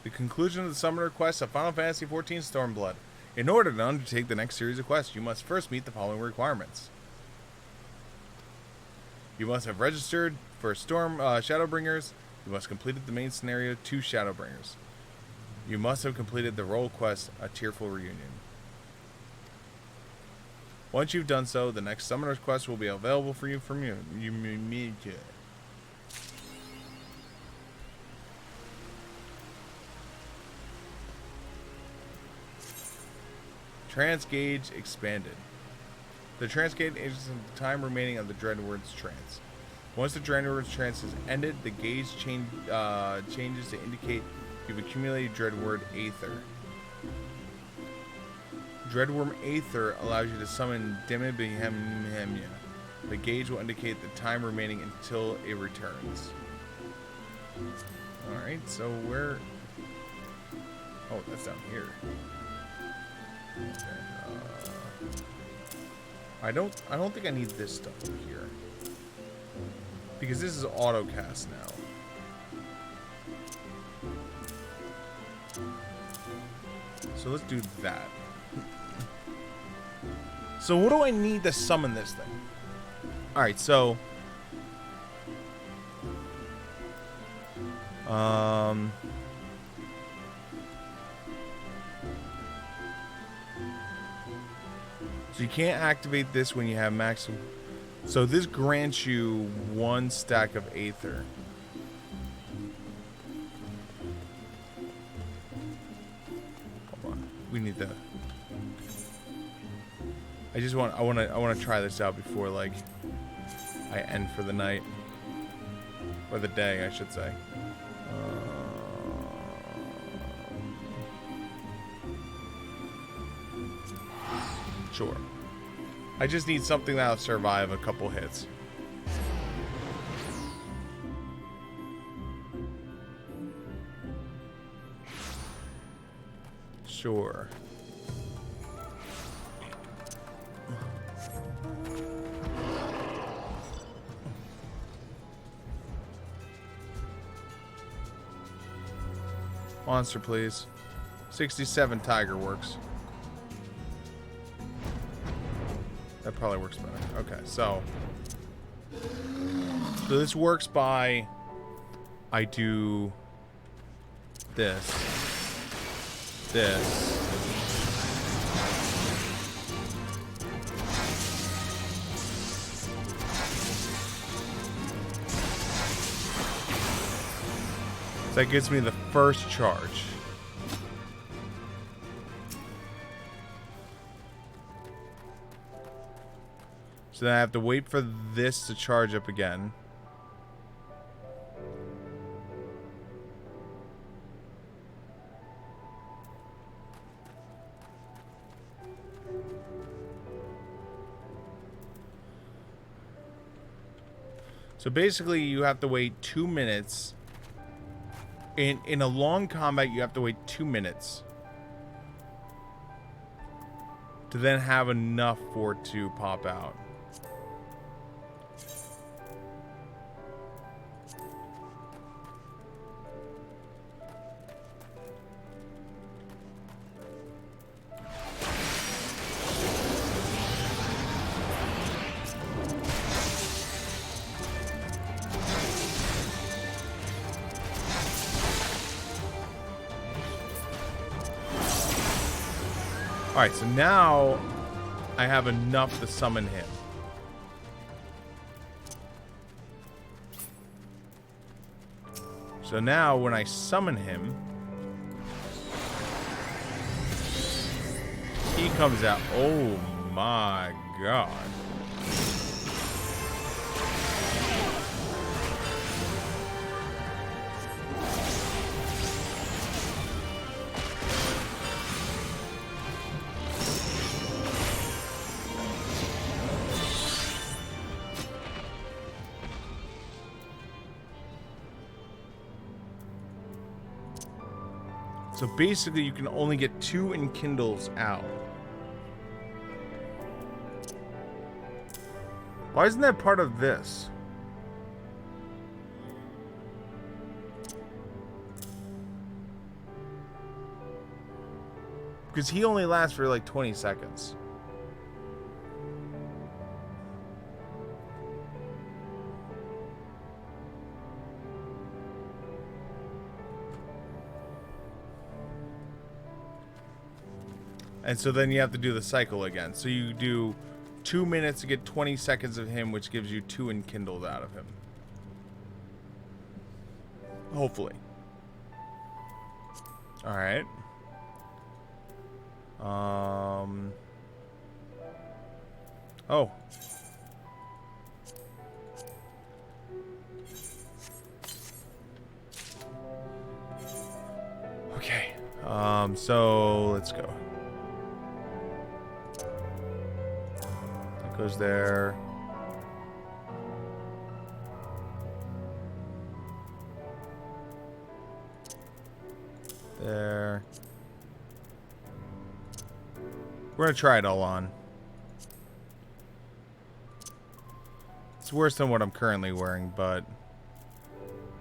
The conclusion of the summoner quest of Final Fantasy XIV Stormblood. In order to undertake the next series of quests, you must first meet the following requirements. You must have registered for Shadowbringers. You must have completed the main scenario 2 Shadowbringers. You must have completed the role quest, A Tearful Reunion. Once you've done so, the next Summoner's Quest will be available for you from you. Trance Gauge expanded. The Trance Gauge is the time remaining of the Dreadword's trance. Once the Dreadword's trance is ended, the gauge changes to indicate you've accumulated Dreadword Aether. Dreadworm Aether allows you to summon Demibihemia. The gauge will indicate the time remaining until it returns. Alright, so where... Oh, that's down here. Okay, I don't think I need this stuff over here. Because this is autocast now. So let's do that. So what do I need to summon this thing? Alright, so... So you can't activate this when you have maximum So this grants you 1 stack of Aether. Hold on. We need to... I want to try this out before, like, I end for the night. Or the day, I should say. Sure. I just need something that'll survive a couple hits. Sure. Monster, please. 67 Tiger works. That probably works better. Okay, so this works by I do this. So that gives me the first charge. So then I have to wait for this to charge up again. So basically you have to wait 2 minutes. In a long combat you have to wait 2 minutes to then have enough for it to pop out. Alright, so now I have enough to summon him. So now when I summon him, he comes out. Oh my god. So basically, you can only get 2 Enkindles out. Why isn't that part of this? Because he only lasts for like 20 seconds. And so then you have to do the cycle again. So you do 2 minutes to get 20 seconds of him, which gives you 2 Enkindled out of him. Hopefully. Alright. Oh. Okay. So let's go. Goes there. There. We're gonna try it all on. It's worse than what I'm currently wearing, but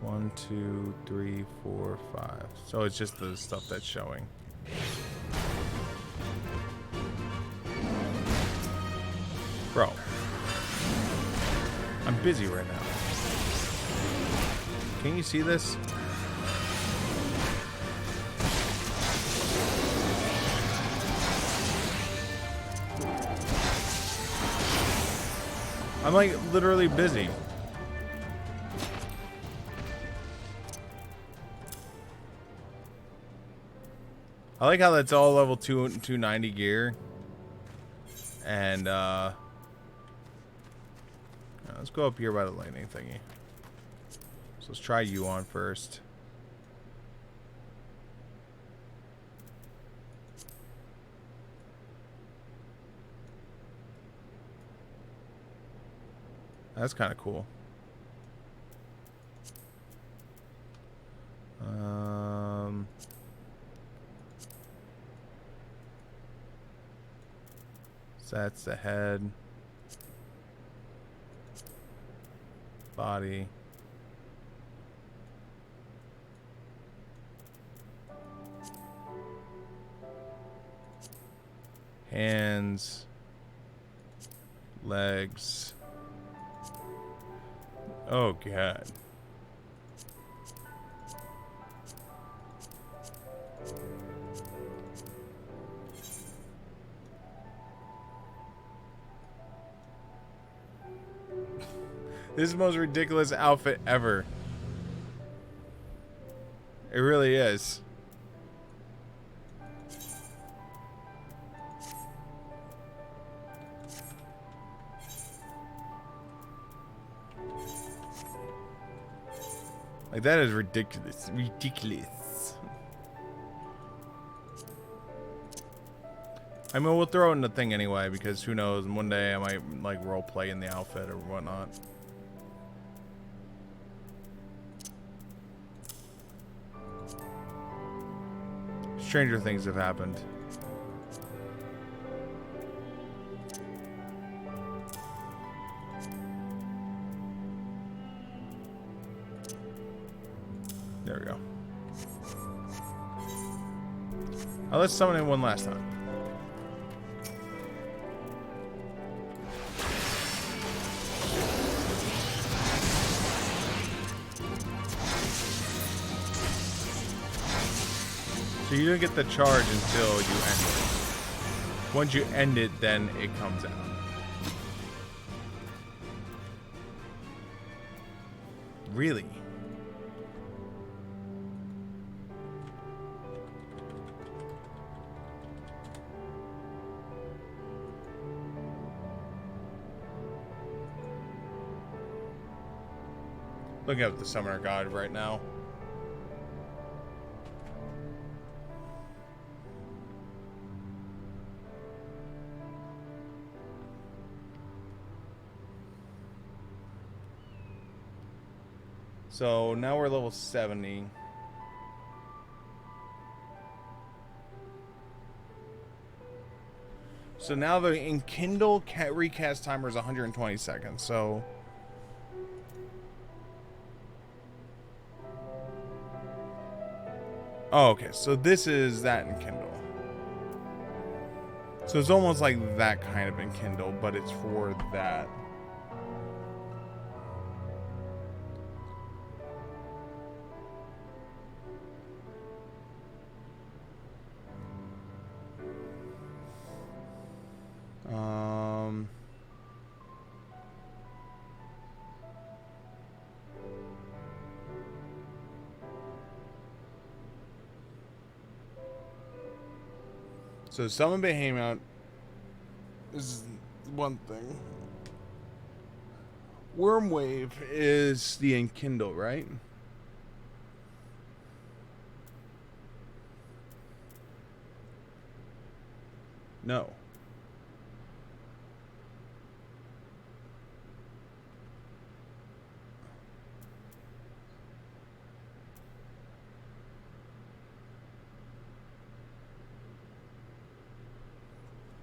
1, 2, 3, 4, 5. So it's just the stuff that's showing. Bro, I'm busy right now. Can you see this? I'm like literally busy. I like how that's all level 290 gear. And let's go up here by the lightning thingy. So let's try you on first. That's kind of cool. So that's the head, body, hands, legs. Oh God. This is the most ridiculous outfit ever. It really is. Like, that is ridiculous. Ridiculous. I mean, we'll throw it in the thing anyway, because who knows, one day I might, like, role play in the outfit or whatnot. Stranger things have happened. There we go. Let's summon him one last time. So you don't get the charge until you end it. Once you end it, then it comes out. Really? Looking up the Summoner God right now. So now we're level 70. So now the Enkindle recast timer is 120 seconds. So oh, okay. So this is that Enkindle. So it's almost like that kind of Enkindle, but it's for that. So summon Behemoth is one thing. Wormwave is the Enkindle, right? No.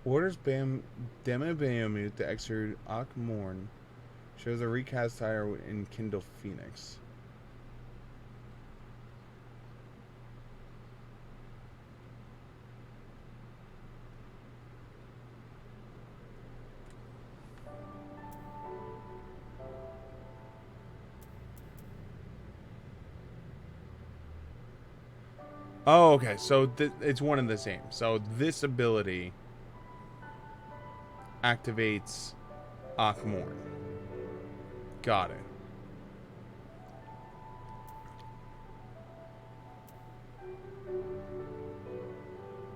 Orders Deme Bahamut to execute Akmorn. Shows a recast tire in Kindle Phoenix. Oh, okay. So it's one and the same. So this ability activates Akmorn. Got it.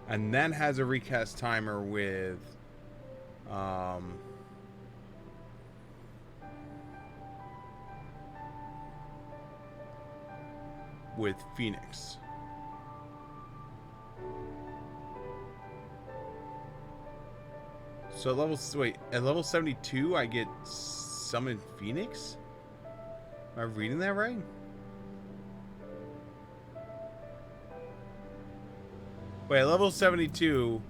And then has a recast timer with Phoenix. So at level 72 I get Summon Phoenix? Am I reading that right? Wait, at level 72,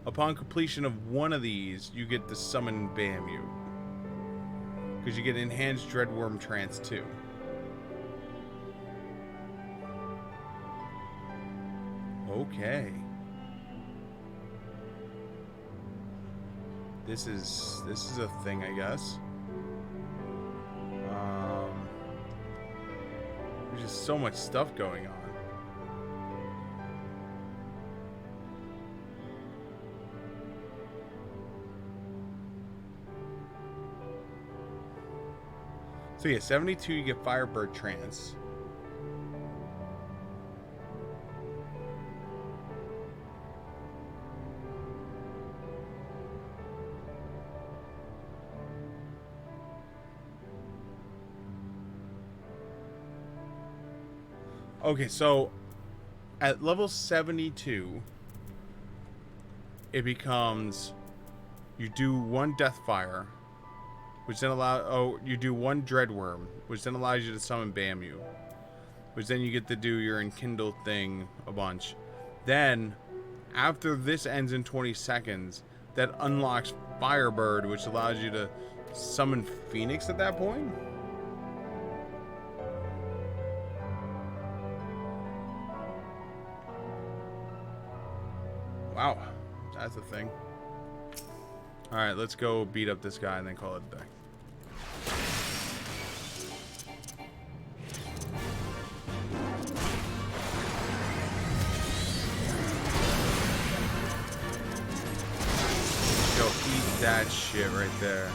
upon completion of one of these, you get the Summon Bamu. Because you get Enhanced Dreadworm Trance too. Okay. This is a thing, I guess. There's just so much stuff going on. So yeah, 72 you get Firebird Trance. Okay, so at level 72, it becomes you do one Deathfire, which then you do one Dreadworm, which then allows you to summon Bamu, which then you get to do your Enkindle thing a bunch. Then, after this ends in 20 seconds, that unlocks Firebird, which allows you to summon Phoenix at that point. Wow, that's a thing. Alright, let's go beat up this guy and then call it a day. Go eat that shit right there.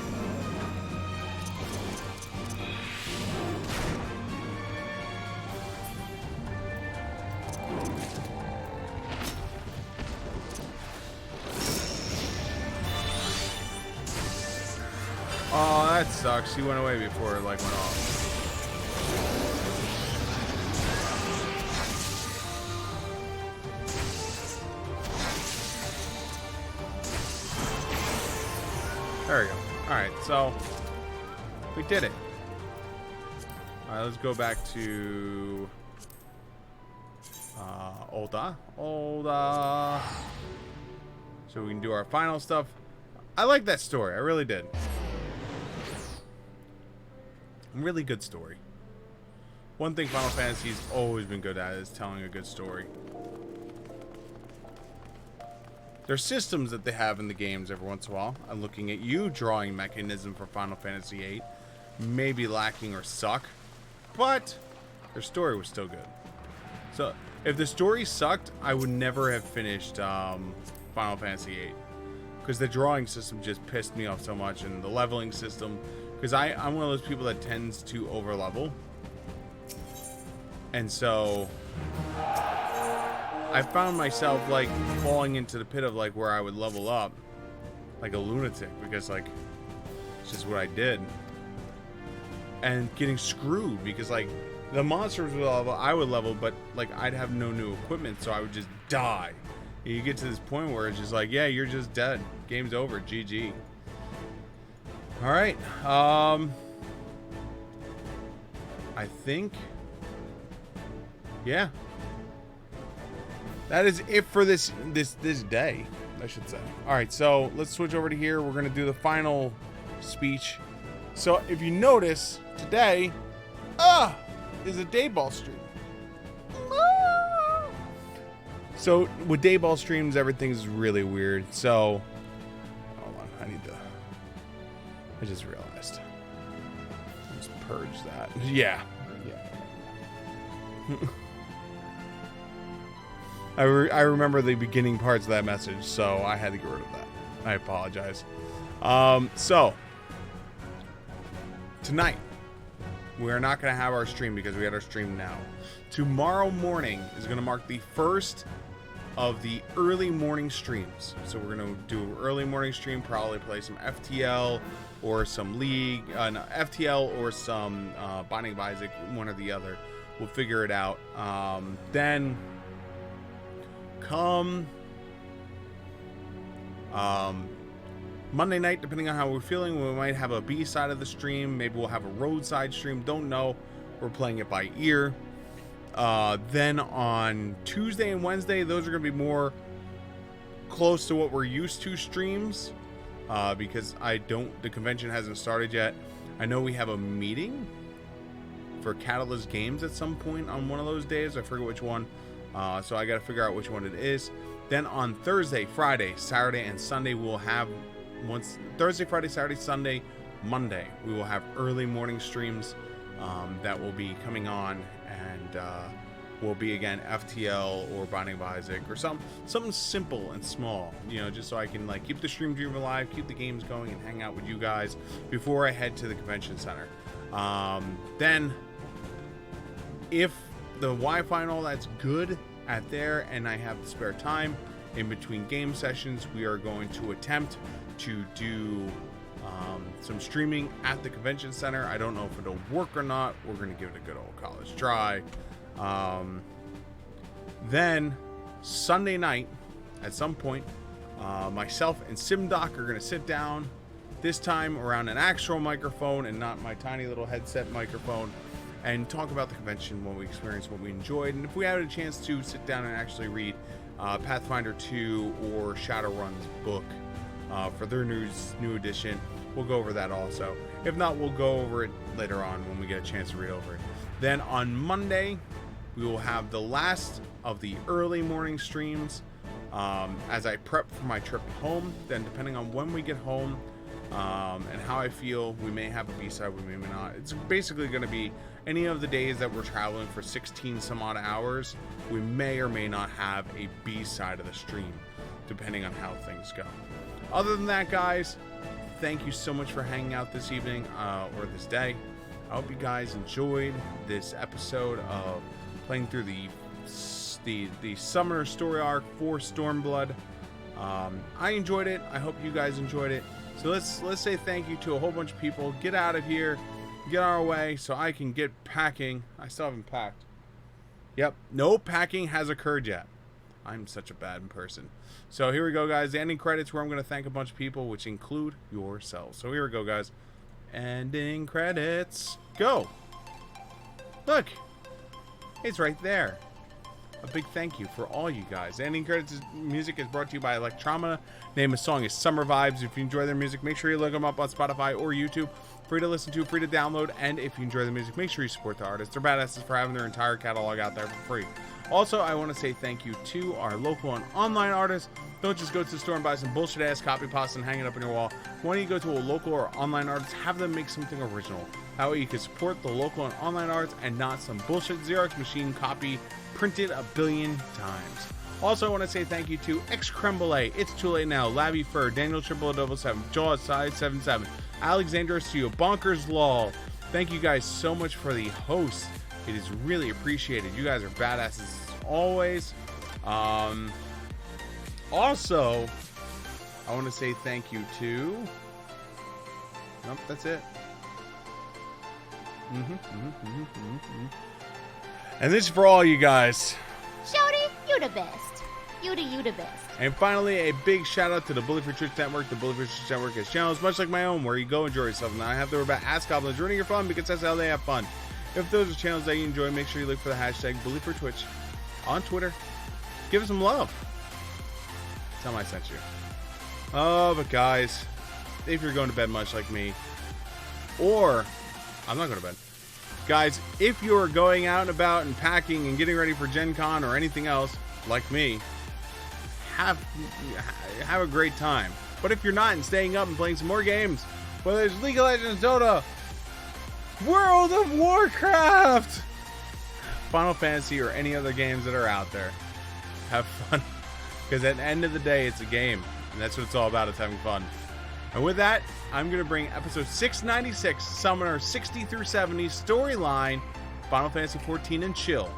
Oh, that sucks. He went away before it went off. There we go. Alright, so we did it. Alright, let's go back to Ul'dah. So we can do our final stuff. I like that story. I really did. Really good story. One thing Final Fantasy's always been good at is telling a good story. There's systems that they have in the games every once in a while. I'm looking at you, drawing mechanism for Final Fantasy VIII. Maybe lacking or suck, but their story was still good. So if the story sucked, I would never have finished Final Fantasy VIII. Because the drawing system just pissed me off so much, and the leveling system. Because I'm one of those people that tends to overlevel. And so I found myself falling into the pit of where I would level up like a lunatic, because it's just what I did. And getting screwed because the monsters would level, I would level, but I'd have no new equipment, so I would just die. And you get to this point where it's just yeah, you're just dead. Game's over. GG. All right. I think, yeah, that is it for this day, I should say. All right, so let's switch over to here. We're gonna do the final speech. So if you notice, today, is a Dayball stream. So with Dayball streams, everything's really weird. So hold on, I just realized. Let's purge that. Yeah. I remember the beginning parts of that message, so I had to get rid of that. I apologize. So tonight we're not going to have our stream because we had our stream now. Tomorrow morning is going to mark the first of the early morning streams. So we're going to do an early morning stream, probably play some FTL or some League, no, FTL or some Binding of Isaac, one or the other. We'll figure it out. Then come Monday night, depending on how we're feeling, we might have a B-side of the stream. Maybe we'll have a roadside stream. Don't know. We're playing it by ear. Then on Tuesday and Wednesday, those are going to be more close to what we're used to streams. Because the convention hasn't started yet. I know we have a meeting for Catalyst Games at some point on one of those days. I forget which one. So I got to figure out which one it is. Then on Thursday, Friday, Saturday, and Sunday, we'll have Thursday, Friday, Saturday, Sunday, Monday. We will have early morning streams that will be coming on, and will be again FTL or Binding of Isaac or something simple and small. You know, just so I can like keep the stream dream alive, keep the games going, and hang out with you guys before I head to the convention center. Then, if the Wi-Fi and all that's good at there and I have the spare time in between game sessions, we are going to attempt to do some streaming at the convention center. I don't know if it'll work or not. We're going to give it a good old college try. Then Sunday night at some point, myself and SimDoc are going to sit down, this time around an actual microphone and not my tiny little headset microphone, and talk about the convention, what we experienced, what we enjoyed, and if we had a chance to sit down and actually read Pathfinder 2 or Shadowrun's book for their new edition. We'll go over that also. If not, we'll go over it later on when we get a chance to read over it. Then on Monday, we will have the last of the early morning streams as I prep for my trip home. Then depending on when we get home and how I feel, we may have a B-side, we may not. It's basically going to be any of the days that we're traveling for 16 some odd hours, we may or may not have a B-side of the stream, depending on how things go. Other than that, guys, thank you so much for hanging out this evening or this day. I hope you guys enjoyed this episode of playing through the summer story arc for Stormblood. I enjoyed it. I hope you guys enjoyed it. So let's say thank you to a whole bunch of people. Get out of here, get our way, so I can get packing. I still haven't packed. Yep, no packing has occurred yet. I'm such a bad person. So here we go, guys. The ending credits, where I'm going to thank a bunch of people, which include yourselves. So here we go, guys. Ending credits. Go. Look. It's right there. A big thank you for all you guys. Ending credits music is brought to you by Electrama. Name of the song is Summer Vibes. If you enjoy their music, make sure you look them up on Spotify or YouTube. Free to listen to, free to download. And if you enjoy the music, make sure you support the artists. They're badasses for having their entire catalog out there for free. Also, I want to say thank you to our local and online artists. Don't just go to the store and buy some bullshit ass copy pasta and hang it up on your wall. Why don't you go to a local or online artist, have them make something original. That way you can support the local and online arts and not some bullshit Xerox machine copy printed a billion times. Also, I want to say thank you to X Creme Brulee, It's Too Late Now, Labby Fur, Daniel 007, Jaws Size 77, Alexandra Steele, Bonkers Law. Thank you guys so much for the hosts. It is really appreciated. You guys are badasses as always. Also, I want to say thank you to... Nope, that's it. And this is for all you guys. Shouty, you the best. You the best. And finally, a big shout out to the Bully for Twitch Network. The Bully for Twitch Network has channels much like my own, where you go enjoy yourself. And I have to worry about ass goblins ruining your fun, because that's how they have fun. If those are channels that you enjoy, make sure you look for the hashtag Bully for Twitch on Twitter. Give us some love. Tell them I sent you. Oh, but guys, if you're going to bed much like me, or I'm not going to bed. Guys, if you're going out and about and packing and getting ready for Gen Con or anything else, like me, have a great time. But if you're not and staying up and playing some more games, whether it's League of Legends, Dota, World of Warcraft, Final Fantasy, or any other games that are out there, have fun. Because at the end of the day, it's a game. And that's what it's all about. It's having fun. And with that, I'm going to bring episode 696, Summoner 60 through 70 storyline, Final Fantasy XIV and Chill,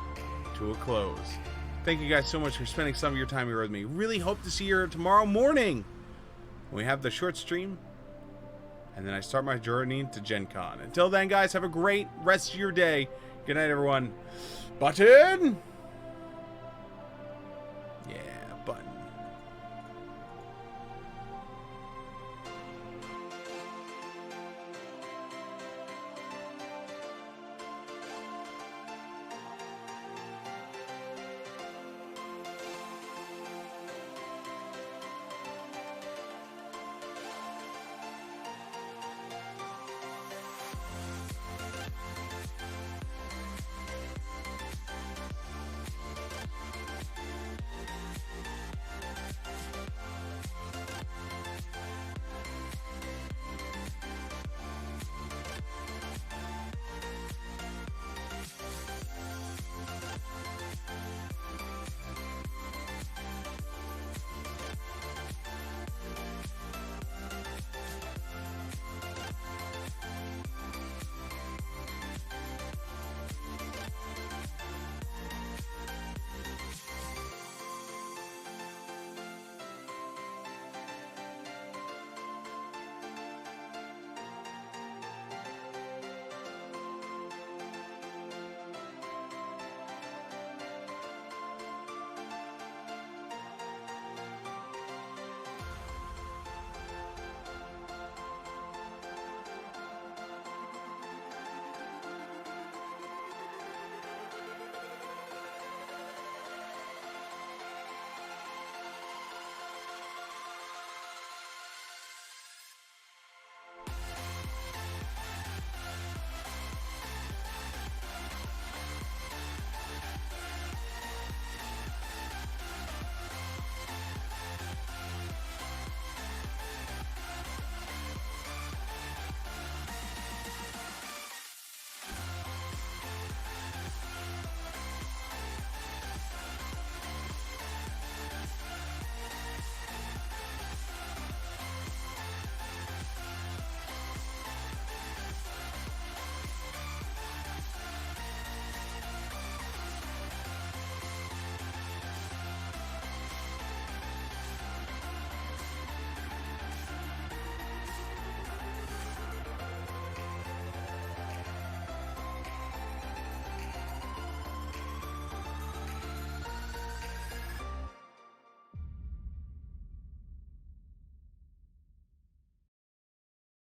to a close. Thank you guys so much for spending some of your time here with me. Really hope to see you tomorrow morning when we have the short stream. And then I start my journey to Gen Con. Until then, guys, have a great rest of your day. Good night, everyone. Button!